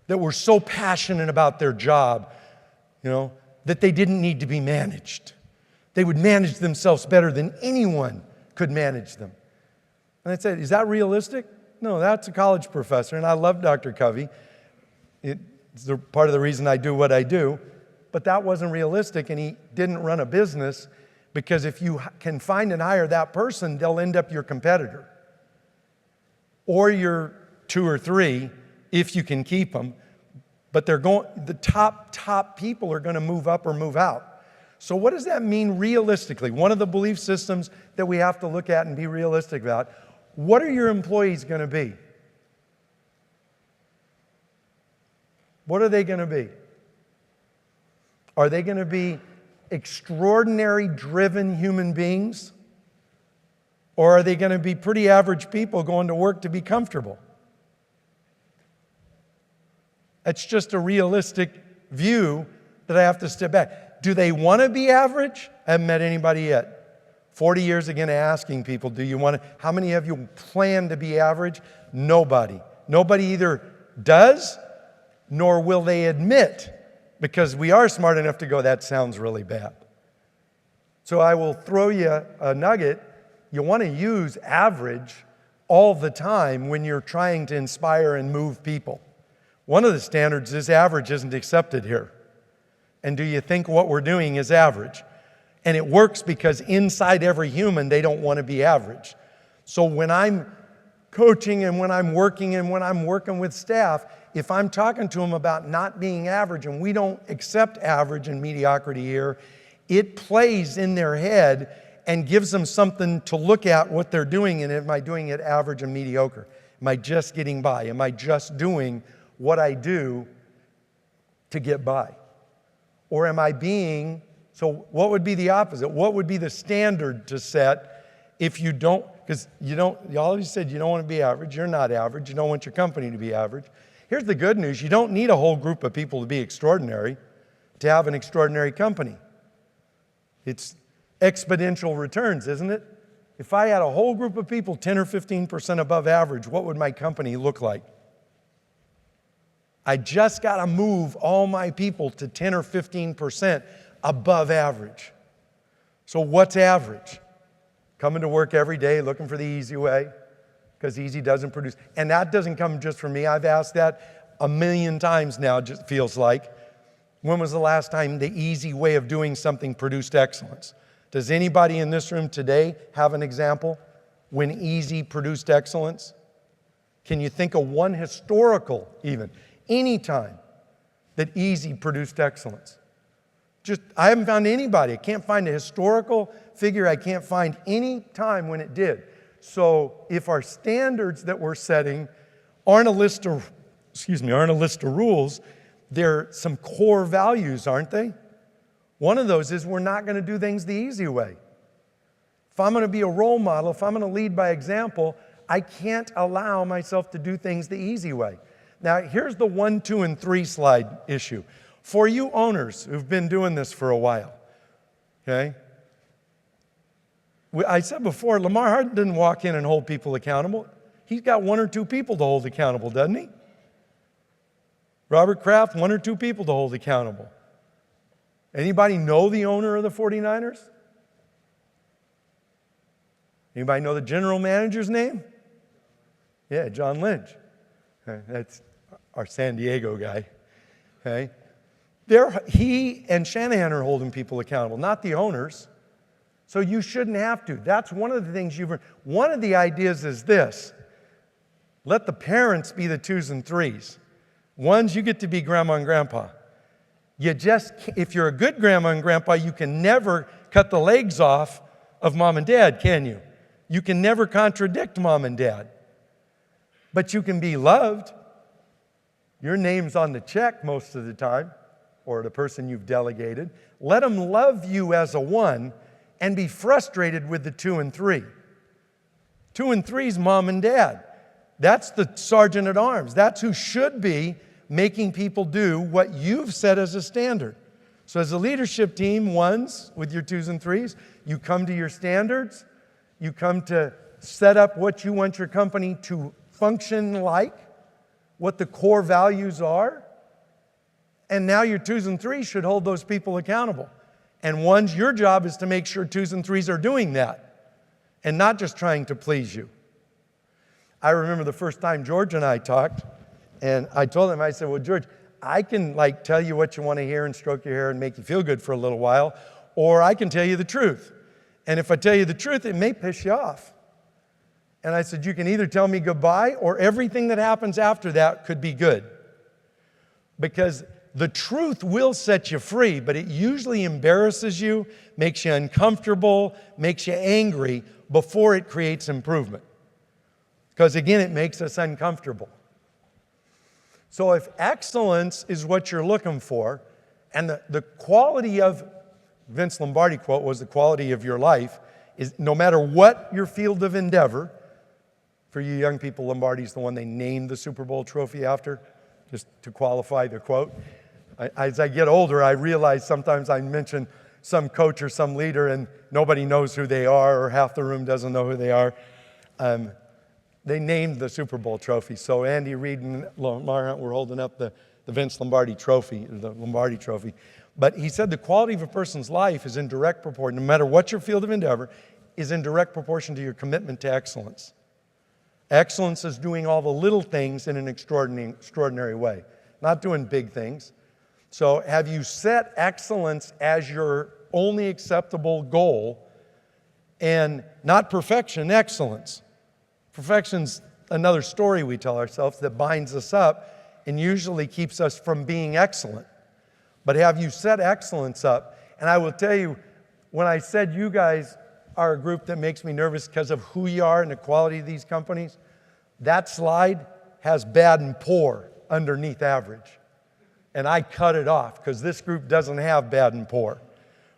that were so passionate about their job, that they didn't need to be managed. They would manage themselves better than anyone could manage them. And I said, is that realistic? No, that's a college professor, and I love Dr. Covey. It's part of the reason I do what I do, but that wasn't realistic, and he didn't run a business, because if you can find and hire that person, they'll end up your competitor. Or your 2 or 3, if you can keep them, but the top people are going to move up or move out. So what does that mean realistically? One of the belief systems that we have to look at and be realistic about, what are your employees going to be? What are they going to be? Are they going to be extraordinary, driven human beings? Or are they going to be pretty average people going to work to be comfortable? That's just a realistic view that I have to step back. Do they want to be average? I haven't met anybody yet. 40 years again asking people, how many of you plan to be average? Nobody. Nobody either does, nor will they admit, because we are smart enough to go, that sounds really bad. So I will throw you a nugget. You want to use average all the time when you're trying to inspire and move people. One of the standards is average isn't accepted here. And do you think what we're doing is average? And it works because inside every human, they don't want to be average. So when I'm coaching and when I'm working with staff, if I'm talking to them about not being average, and we don't accept average and mediocrity here, it plays in their head and gives them something to look at what they're doing. And am I doing it average and mediocre? Am I just getting by? Am I just doing what I do to get by? Or am I being, so what would be the opposite? What would be the standard to set if you don't, because you always said you don't want to be average, you're not average, you don't want your company to be average. Here's the good news, you don't need a whole group of people to be extraordinary to have an extraordinary company. It's exponential returns, isn't it? If I had a whole group of people 10 or 15% above average, what would my company look like? I just got to move all my people to 10 or 15% above average. So what's average? Coming to work every day, looking for the easy way, because easy doesn't produce. And that doesn't come just from me. I've asked that 1,000,000 times now, it just feels like. When was the last time the easy way of doing something produced excellence? Does anybody in this room today have an example when easy produced excellence? Can you think of one historical even, any time that easy produced excellence? I haven't found anybody. I can't find a historical figure. I can't find any time when it did. So if our standards that we're setting aren't a list of rules, they're some core values, aren't they? One of those is we're not going to do things the easy way. If I'm going to be a role model, if I'm going to lead by example, I can't allow myself to do things the easy way. Now, here's the 1, 2, and 3 slide issue. For you owners who've been doing this for a while, okay? I said before, Lamar Hardin didn't walk in and hold people accountable. He's got 1 or 2 people to hold accountable, doesn't he? Robert Kraft, 1 or 2 people to hold accountable. Anybody know the owner of the 49ers? Anybody know the general manager's name? Yeah, John Lynch. our San Diego guy, okay? He and Shanahan are holding people accountable, not the owners. So you shouldn't have to. That's one of the things you've learned. One of the ideas is this: let the parents be the 2s and 3s. 1s, you get to be grandma and grandpa. If you're a good grandma and grandpa, you can never cut the legs off of mom and dad, can you? You can never contradict mom and dad. But you can be loved. Your name's on the check most of the time, or the person you've delegated. Let them love you as a 1 and be frustrated with the 2 and 3. 2 and 3's mom and dad. That's the sergeant at arms. That's who should be making people do what you've set as a standard. So as a leadership team, 1s with your 2s and 3s, you come to your standards. You come to set up what you want your company to function like, what the core values are. And now your 2s and 3s should hold those people accountable. And 1s, your job is to make sure 2s and 3s are doing that and not just trying to please you. I remember the first time George and I talked, and I told him, I said, well, George, I can tell you what you want to hear and stroke your hair and make you feel good for a little while, or I can tell you the truth. And if I tell you the truth, it may piss you off. And I said, you can either tell me goodbye or everything that happens after that could be good. Because the truth will set you free, but it usually embarrasses you, makes you uncomfortable, makes you angry before it creates improvement. Because again, it makes us uncomfortable. So if excellence is what you're looking for, and the quality of, Vince Lombardi quote was, the quality of your life is no matter what your field of endeavor. For you young people, Lombardi's the one they named the Super Bowl trophy after, just to qualify the quote. As I get older, I realize sometimes I mention some coach or some leader and nobody knows who they are, or half the room doesn't know who they are. They named the Super Bowl trophy. So Andy Reid and Lamar Hunt were holding up the Vince Lombardi trophy, the Lombardi trophy. But he said the quality of a person's life is in direct proportion, no matter what your field of endeavor, is in direct proportion to your commitment to excellence. Excellence is doing all the little things in an extraordinary way, not doing big things. So have you set excellence as your only acceptable goal, and not perfection, excellence? Perfection's another story we tell ourselves that binds us up and usually keeps us from being excellent. But have you set excellence up? And I will tell you, when I said you guys are a group that makes me nervous because of who you are and the quality of these companies, that slide has bad and poor underneath average. And I cut it off because this group doesn't have bad and poor.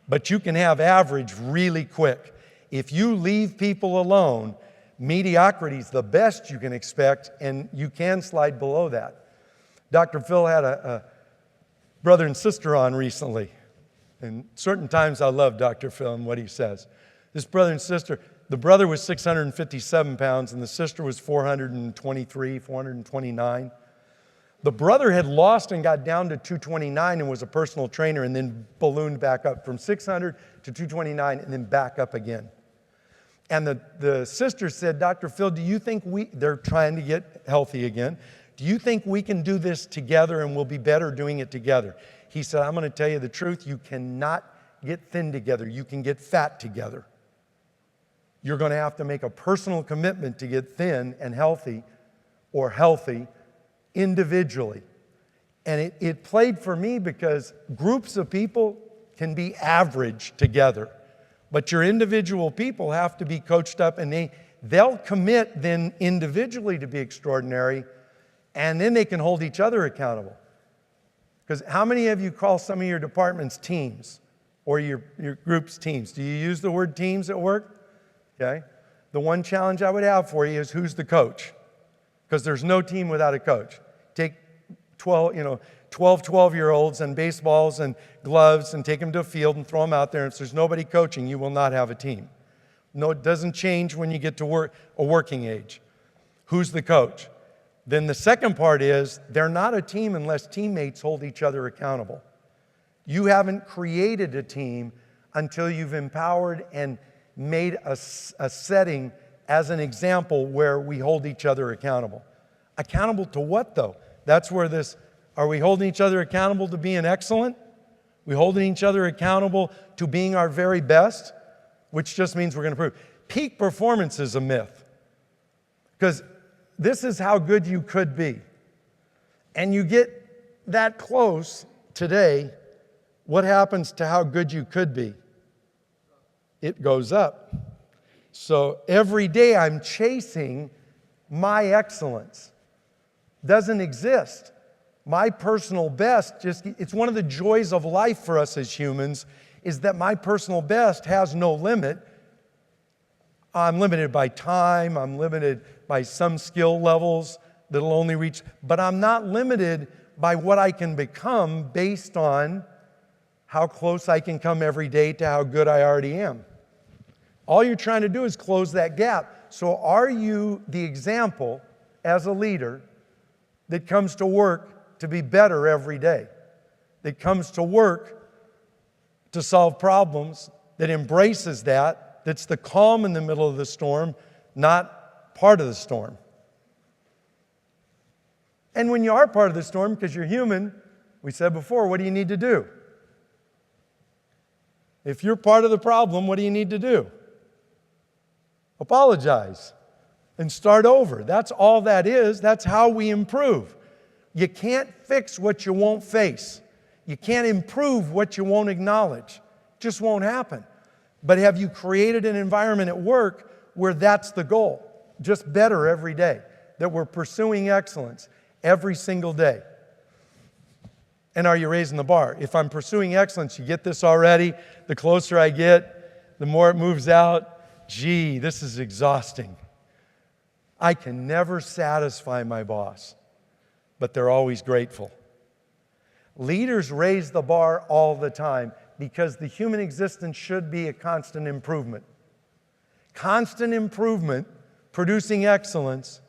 But you can have average really quick. If you leave people alone, mediocrity is the best you can expect, and you can slide below that. Dr. Phil had a brother and sister on recently, and certain times I love Dr. Phil and what he says. This brother and sister, the brother was 657 pounds, and the sister was 423, 429. The brother had lost and got down to 229 and was a personal trainer, and then ballooned back up from 600 to 229 and then back up again. And the sister said, Dr. Phil, do you think they're trying to get healthy again. Do you think we can do this together and we'll be better doing it together? He said, I'm going to tell you the truth. You cannot get thin together. You can get fat together. You're going to have to make a personal commitment to get thin and healthy, or healthy individually. And it played for me because groups of people can be average together. But your individual people have to be coached up, and they'll commit then individually to be extraordinary, and then they can hold each other accountable. Because how many of you call some of your departments teams, or your groups teams? Do you use the word teams at work? Okay. The one challenge I would have for you is who's the coach? Because there's no team without a coach. Take 12-year-olds and baseballs and gloves and take them to a field and throw them out there. And if there's nobody coaching, you will not have a team. No, it doesn't change when you get to a working age. Who's the coach? Then the second part is they're not a team unless teammates hold each other accountable. You haven't created a team until you've empowered and made a setting as an example where we hold each other accountable. Accountable to what, though? That's where are we holding each other accountable to being excellent? We holding each other accountable to being our very best, which just means we're going to prove. Peak performance is a myth, because this is how good you could be. And you get that close today, what happens to how good you could be? It goes up. So every day I'm chasing my excellence. Doesn't exist. My personal best, it's one of the joys of life for us as humans, is that my personal best has no limit. I'm limited by time, I'm limited by some skill levels that'll only reach, but I'm not limited by what I can become based on how close I can come every day to how good I already am. All you're trying to do is close that gap. So are you the example as a leader that comes to work to be better every day, that comes to work to solve problems, that embraces that's the calm in the middle of the storm, not part of the storm? And when you are part of the storm, because you're human, we said before, what do you need to do? If you're part of the problem, what do you need to do? Apologize and start over. That's all that is. That's how we improve. You can't fix what you won't face. You can't improve what you won't acknowledge. It just won't happen. But have you created an environment at work where that's the goal? Just better every day. That we're pursuing excellence every single day. And are you raising the bar? If I'm pursuing excellence, you get this already, the closer I get, the more it moves out. Gee, this is exhausting. I can never satisfy my boss, but they're always grateful. Leaders raise the bar all the time because the human existence should be a constant improvement. Constant improvement, producing excellence,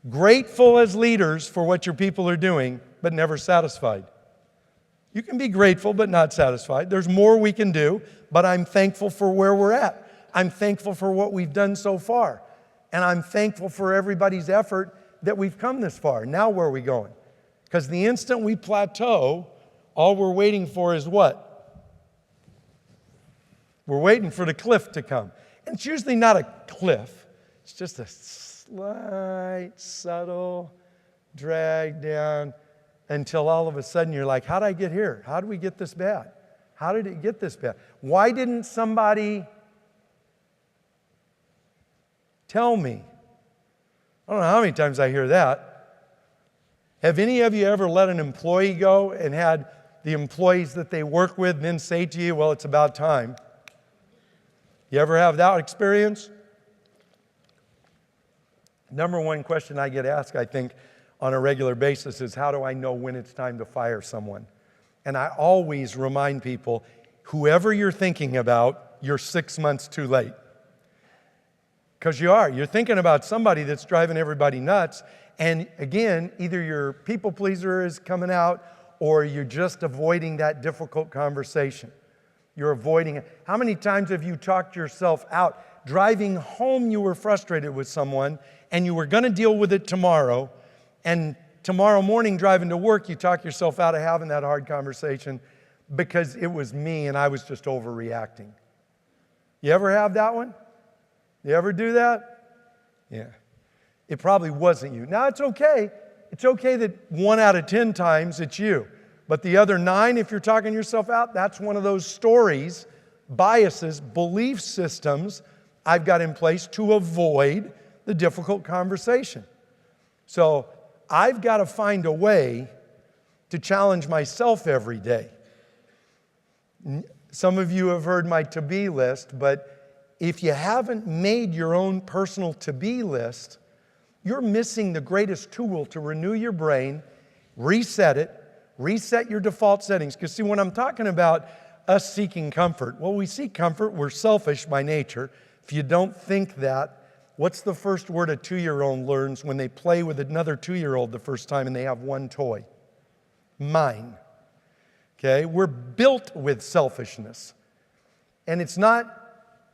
grateful as leaders for what your people are doing, but never satisfied. You can be grateful but not satisfied. There's more we can do, but I'm thankful for where we're at. I'm thankful for what we've done so far. And I'm thankful for everybody's effort that we've come this far. Now where are we going? Because the instant we plateau, all we're waiting for is what? We're waiting for the cliff to come. And it's usually not a cliff. It's just a slight, subtle drag down until all of a sudden you're like, how did I get here? How did we get this bad? How did it get this bad? Why didn't somebody tell me? I don't know how many times I hear that. Have any of you ever let an employee go and had the employees that they work with then say to you, well, it's about time? You ever have that experience? Number one question I get asked, I think, on a regular basis is, how do I know when it's time to fire someone? And I always remind people, whoever you're thinking about, you're 6 months too late. Because you're thinking about somebody that's driving everybody nuts. And again, either your people pleaser is coming out or you're just avoiding that difficult conversation. You're avoiding it. How many times have you talked yourself out? Driving home, you were frustrated with someone and you were going to deal with it tomorrow. And tomorrow morning, driving to work, you talk yourself out of having that hard conversation because it was me and I was just overreacting. You ever have that one? You ever do that? Yeah. It probably wasn't you. Now, it's okay. It's okay that 1 out of 10 times it's you. But the other 9, if you're talking yourself out, that's one of those stories, biases, belief systems I've got in place to avoid the difficult conversation. So I've got to find a way to challenge myself every day. Some of you have heard my to-be list, but if you haven't made your own personal to-be list, you're missing the greatest tool to renew your brain, reset it, reset your default settings. Because see, when I'm talking about us seeking comfort, well, we seek comfort, we're selfish by nature. If you don't think that, what's the first word a 2-year-old learns when they play with another 2-year-old the first time and they have one toy? Mine. Okay? We're built with selfishness. And it's not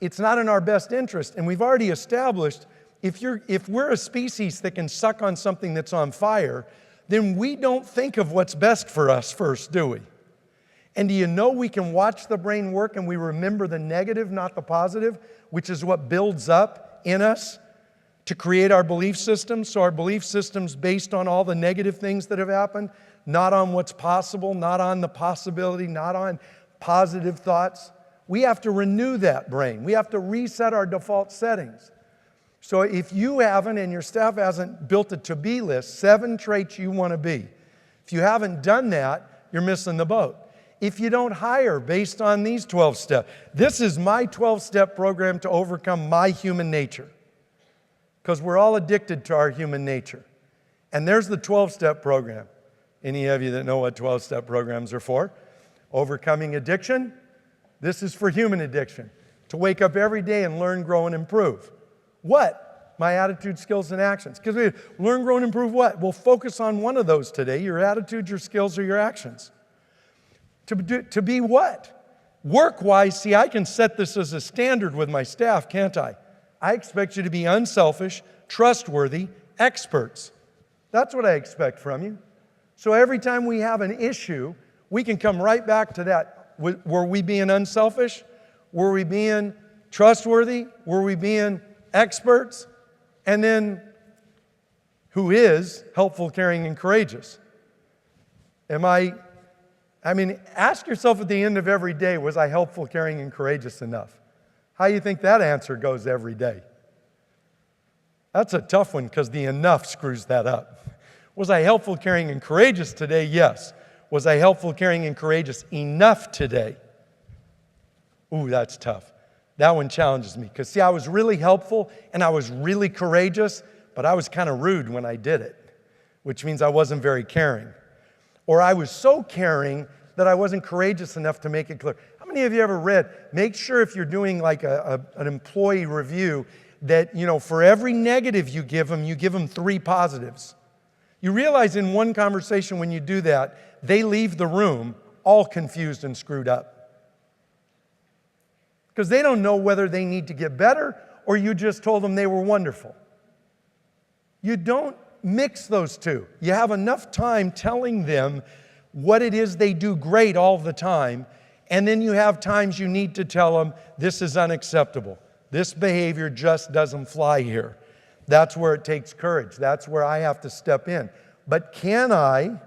in our best interest. And we've already established, if we're a species that can suck on something that's on fire, then we don't think of what's best for us first, do we? And do you know we can watch the brain work and we remember the negative, not the positive, which is what builds up in us to create our belief system. So our belief system's based on all the negative things that have happened, not on what's possible, not on the possibility, not on positive thoughts. We have to renew that brain. We have to reset our default settings. So if you haven't and your staff hasn't built a to-be list, 7 traits you want to be. If you haven't done that, you're missing the boat. If you don't hire based on these 12 steps, this is my 12-step program to overcome my human nature. Because we're all addicted to our human nature. And there's the 12-step program. Any of you that know what 12-step programs are for? Overcoming addiction. This is for human addiction. To wake up every day and learn, grow, and improve. What? My attitude, skills, and actions. Because we learn, grow, and improve what? We'll focus on one of those today. Your attitude, your skills, or your actions. To be what? Work-wise, see, I can set this as a standard with my staff, can't I? I expect you to be unselfish, trustworthy, experts. That's what I expect from you. So every time we have an issue, we can come right back to that. Were we being unselfish? Were we being trustworthy? Were we being experts? And then, who is helpful, caring, and courageous? Ask yourself at the end of every day, was I helpful, caring, and courageous enough? How do you think that answer goes every day? That's a tough one because the enough screws that up. Was I helpful, caring, and courageous today? Yes. Was I helpful, caring, and courageous enough today? Ooh, that's tough. That one challenges me because, see, I was really helpful and I was really courageous, but I was kind of rude when I did it, which means I wasn't very caring. Or I was so caring that I wasn't courageous enough to make it clear. How many of you ever read, make sure if you're doing like an employee review that, for every negative you give them 3 positives. You realize in one conversation when you do that, they leave the room all confused and screwed up. Because they don't know whether they need to get better or you just told them they were wonderful. You don't mix those two. You have enough time telling them what it is they do great all the time, and then you have times you need to tell them, this is unacceptable. This behavior just doesn't fly here. That's where it takes courage. That's where I have to step in. But can I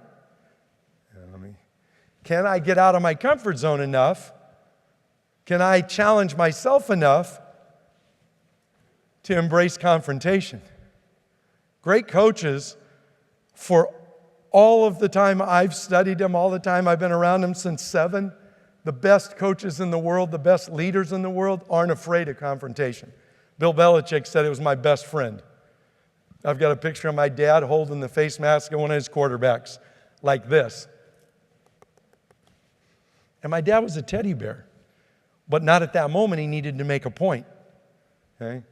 get out of my comfort zone enough? Can I challenge myself enough to embrace confrontation? Great coaches, for all of the time I've studied them, all the time I've been around them since 7, the best coaches in the world, the best leaders in the world aren't afraid of confrontation. Bill Belichick said it was my best friend. I've got a picture of my dad holding the face mask of one of his quarterbacks like this. And my dad was a teddy bear, but not at that moment. He needed to make a point. Okay?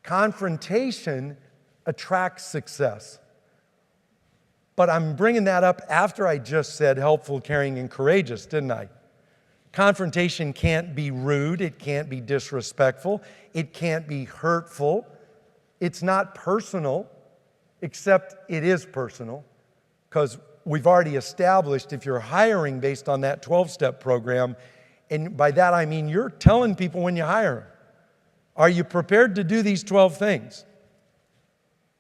Confrontation attracts success. But I'm bringing that up after I just said helpful, caring, and courageous, didn't I? Confrontation can't be rude. It can't be disrespectful. It can't be hurtful. It's not personal, except it is personal, because we've already established if you're hiring based on that 12-step program, and by that I mean you're telling people when you hire them, are you prepared to do these 12 things?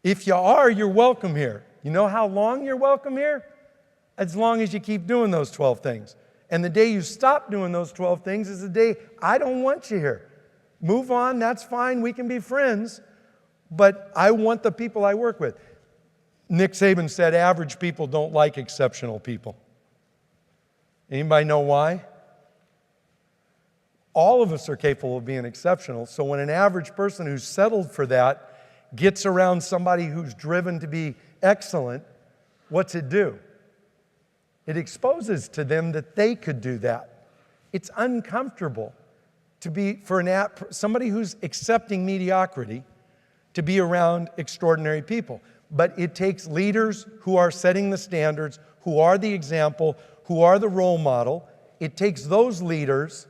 If you are, you're welcome here. You know how long you're welcome here? As long as you keep doing those 12 things. And the day you stop doing those 12 things is the day I don't want you here. Move on, that's fine, we can be friends, but I want the people I work with. Nick Saban said average people don't like exceptional people. Anybody know why? All of us are capable of being exceptional, so when an average person who's settled for that gets around somebody who's driven to be excellent, what's it do? It exposes to them that they could do that. It's uncomfortable to be, for somebody who's accepting mediocrity, to be around extraordinary people. But it takes leaders who are setting the standards, who are the example, who are the role model. It takes those leaders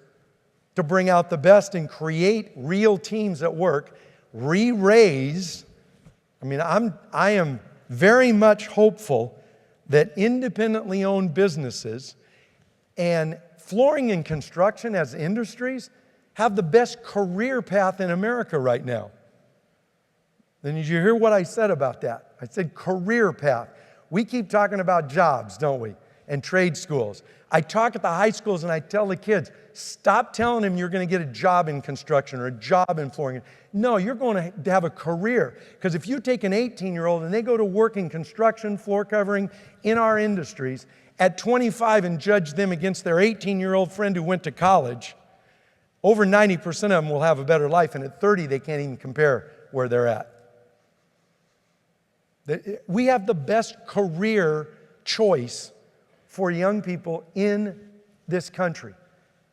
to bring out the best and create real teams at work, I am very much hopeful that independently owned businesses and flooring and construction as industries have the best career path in America right now. Then did you hear what I said about that? I said career path. We keep talking about jobs, don't we? And trade schools. I talk at the high schools and I tell the kids, stop telling them you're going to get a job in construction or a job in flooring. No, you're going to have a career. Because if you take an 18-year-old and they go to work in construction, floor covering, in our industries, at 25 and judge them against their 18-year-old friend who went to college, over 90% of them will have a better life. And at 30, they can't even compare where they're at. We have the best career choice for young people in this country.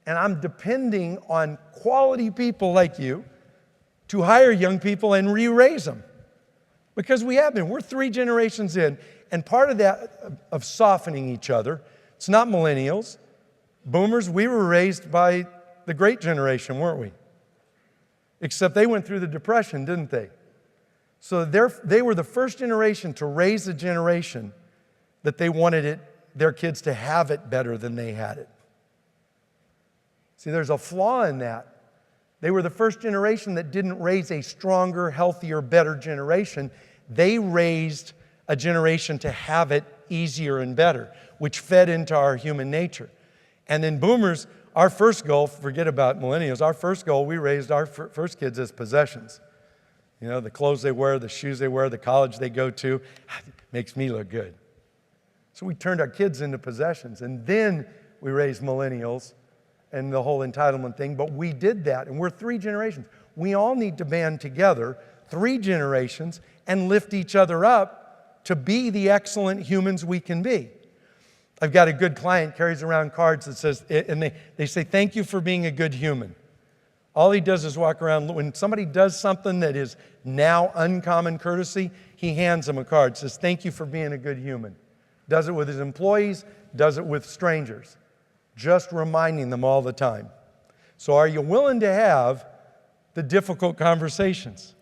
And I'm depending on quality people like you to hire young people and re-raise them. Because we have been. We're 3 generations in. And part of that, of softening each other, it's not millennials. Boomers, we were raised by the great generation, weren't we? Except they went through the Depression, didn't they? So they were the first generation to raise a generation that they wanted their kids to have it better than they had it. See, there's a flaw in that. They were the first generation that didn't raise a stronger, healthier, better generation. They raised a generation to have it easier and better, which fed into our human nature. And then boomers, our first goal, forget about millennials, our first goal, we raised our first kids as possessions. You know, the clothes they wear, the shoes they wear, the college they go to, makes me look good. So we turned our kids into possessions. And then we raised millennials and the whole entitlement thing. But we did that, and we're 3 generations. We all need to band together, 3 generations, and lift each other up to be the excellent humans we can be. I've got a good client, carries around cards that says, and they say, thank you for being a good human. All he does is walk around. When somebody does something that is now uncommon courtesy, he hands them a card, says, thank you for being a good human. Does it with his employees, does it with strangers. Just reminding them all the time. So are you willing to have the difficult conversations?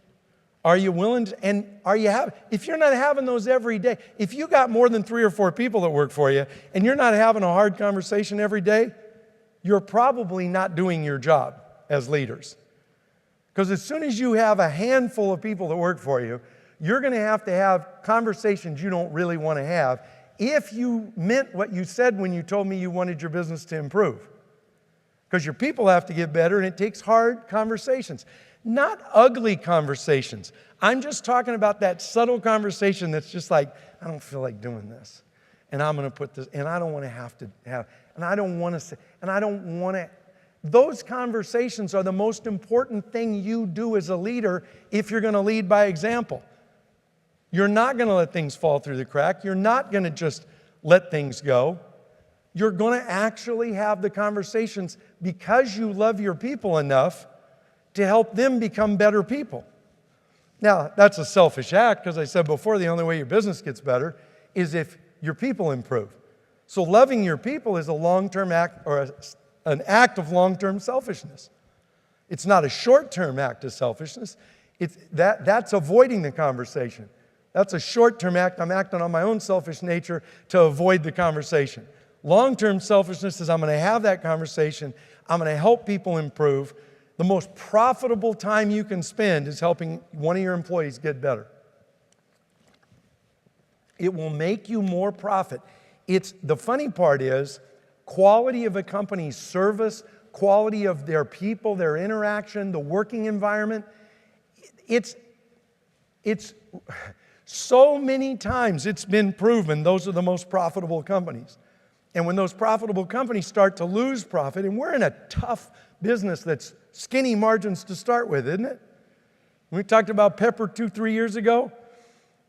Are you willing to, and are you if you're not having those every day, if you got more than 3 or 4 people that work for you, and you're not having a hard conversation every day, you're probably not doing your job as leaders. Because as soon as you have a handful of people that work for you, you're going to have conversations you don't really want to have if you meant what you said when you told me you wanted your business to improve. Because your people have to get better, and it takes hard conversations. Not ugly conversations. I'm just talking about that subtle conversation that's just like, I don't feel like doing this. And I'm going to put this, and I don't want to have to have, and I don't want to say, and I don't want to. Those conversations are the most important thing you do as a leader if you're going to lead by example. You're not going to let things fall through the crack. You're not going to just let things go. You're going to actually have the conversations because you love your people enough to help them become better people. Now, that's a selfish act because I said before, the only way your business gets better is if your people improve. So loving your people is a long-term act or an act of long-term selfishness. It's not a short-term act of selfishness. That's avoiding the conversation. That's a short-term act. I'm acting on my own selfish nature to avoid the conversation. Long-term selfishness is I'm going to have that conversation. I'm going to help people improve. The most profitable time you can spend is helping one of your employees get better. It will make you more profit. The funny part is quality of a company's service, quality of their people, their interaction, the working environment. It's so many times it's been proven those are the most profitable companies. And when those profitable companies start to lose profit, and we're in a tough business that's skinny margins to start with, isn't it? We talked about Pepper 2-3 years ago,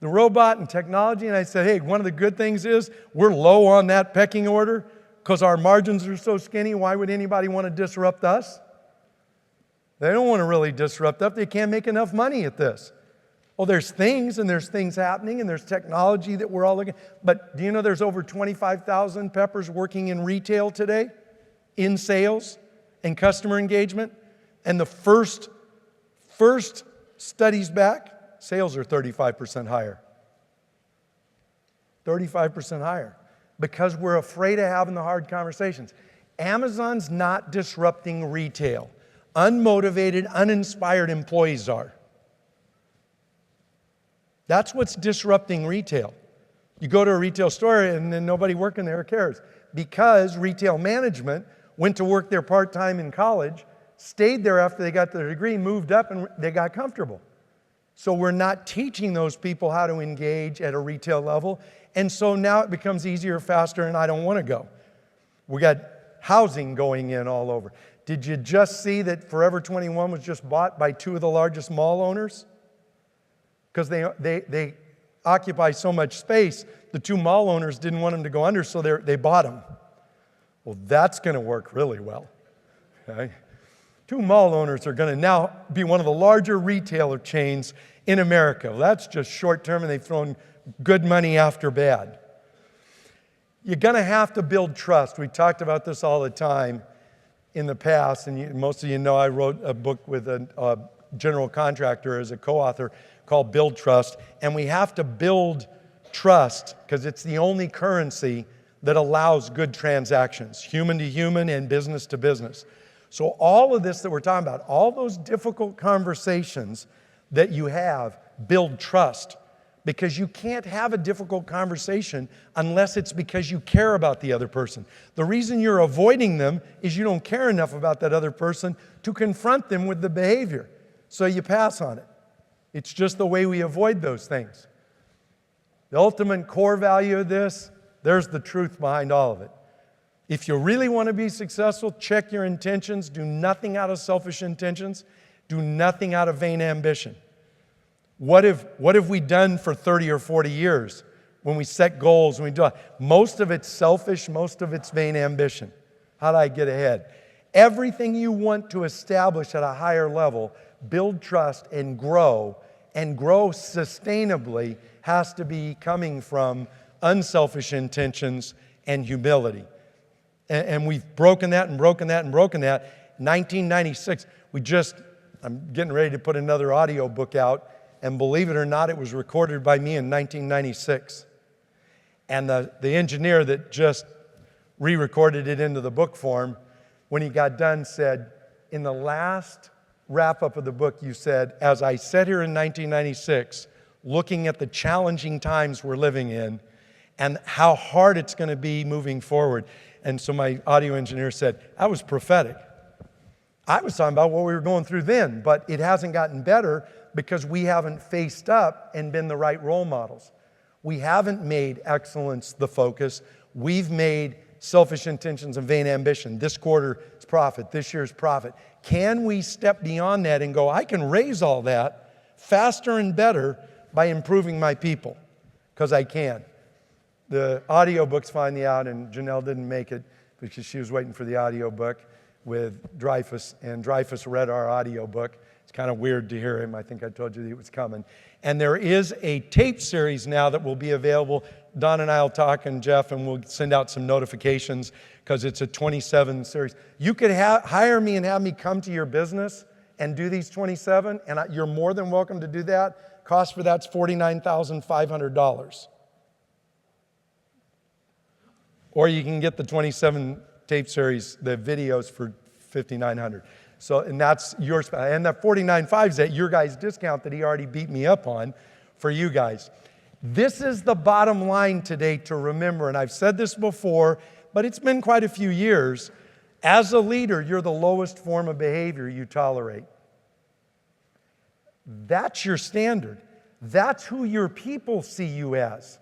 the robot and technology, and I said, hey, one of the good things is we're low on that pecking order because our margins are so skinny. Why would anybody want to disrupt us? They don't want to really disrupt us. They can't make enough money at this. Well, there's things happening, and there's technology that we're all looking at. But do you know there's over 25,000 Peppers working in retail today, in sales and customer engagement? And the first studies back, sales are 35% higher. 35% higher, because we're afraid of having the hard conversations. Amazon's not disrupting retail. Unmotivated, uninspired employees are. That's what's disrupting retail. You go to a retail store and then nobody working there cares, because retail management went to work there part-time in college, stayed there after they got their degree, moved up, and they got comfortable. So we're not teaching those people how to engage at a retail level, and so now it becomes easier, faster, and I don't want to go. We got housing going in all over. Did you just see that Forever 21 was just bought by two of the largest mall owners? Because they occupy so much space, the two mall owners didn't want them to go under, so they bought them. Well, that's going to work really well. Okay? Two mall owners are going to now be one of the larger retailer chains in America. Well, that's just short term, and they've thrown good money after bad. You're going to have to build trust. We talked about this all the time in the past, and most of you know I wrote a book with a general contractor as a co-author called Build Trust, and we have to build trust because it's the only currency that allows good transactions, human to human and business to business. So all of this that we're talking about, all those difficult conversations that you have, build trust. Because you can't have a difficult conversation unless it's because you care about the other person. The reason you're avoiding them is you don't care enough about that other person to confront them with the behavior. So you pass on it. It's just the way we avoid those things. The ultimate core value of this, there's the truth behind all of it. If you really want to be successful, check your intentions. Do nothing out of selfish intentions. Do nothing out of vain ambition. What have we done for 30 or 40 years when we set goals? When we do it? Most of it's selfish, most of it's vain ambition. How do I get ahead? Everything you want to establish at a higher level, build trust and grow sustainably, has to be coming from unselfish intentions and humility. And we've broken that and broken that and broken that. 1996, I'm getting ready to put another audio book out. And believe it or not, it was recorded by me in 1996. And the engineer that just re-recorded it into the book form, when he got done, said, in the last wrap-up of the book, you said, as I sat here in 1996, looking at the challenging times we're living in and how hard it's going to be moving forward. And so my audio engineer said, that was prophetic. I was talking about what we were going through then, but it hasn't gotten better because we haven't faced up and been the right role models. We haven't made excellence the focus. We've made selfish intentions and vain ambition. This quarter is profit. This year's profit. Can we step beyond that and go, I can raise all that faster and better by improving my people? Because I can. The audiobook's finally out, and Janelle didn't make it because she was waiting for the audiobook with Dreyfus, and Dreyfus read our audiobook. It's kind of weird to hear him. I think I told you that it was coming. And there is a tape series now that will be available. Don and I will talk, and Jeff, and we'll send out some notifications because it's a 27 series. You could hire me and have me come to your business and do these 27, and you're more than welcome to do that. Cost for that's $49,500. Or you can get the 27 tape series, the videos, for $5,900. So, and that's yours. And that $49,500 is at your guys' discount that he already beat me up on for you guys. This is the bottom line today to remember, and I've said this before, but it's been quite a few years. As a leader, you're the lowest form of behavior you tolerate. That's your standard. That's who your people see you as.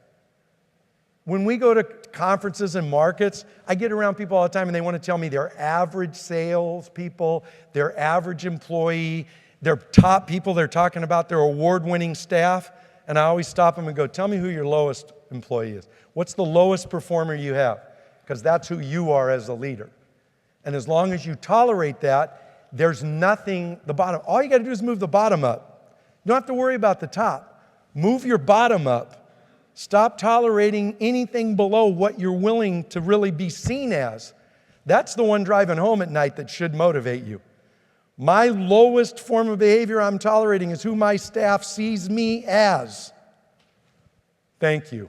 When we go to conferences and markets, I get around people all the time and they want to tell me their average sales people, their average employee, their top people they're talking about, their award-winning staff. And I always stop them and go, tell me who your lowest employee is. What's the lowest performer you have? Because that's who you are as a leader. And as long as you tolerate that, there's nothing, all you got to do is move the bottom up. You don't have to worry about the top. Move your bottom up. Stop tolerating anything below what you're willing to really be seen as. That's the one driving home at night that should motivate you. My lowest form of behavior I'm tolerating is who my staff sees me as. Thank you.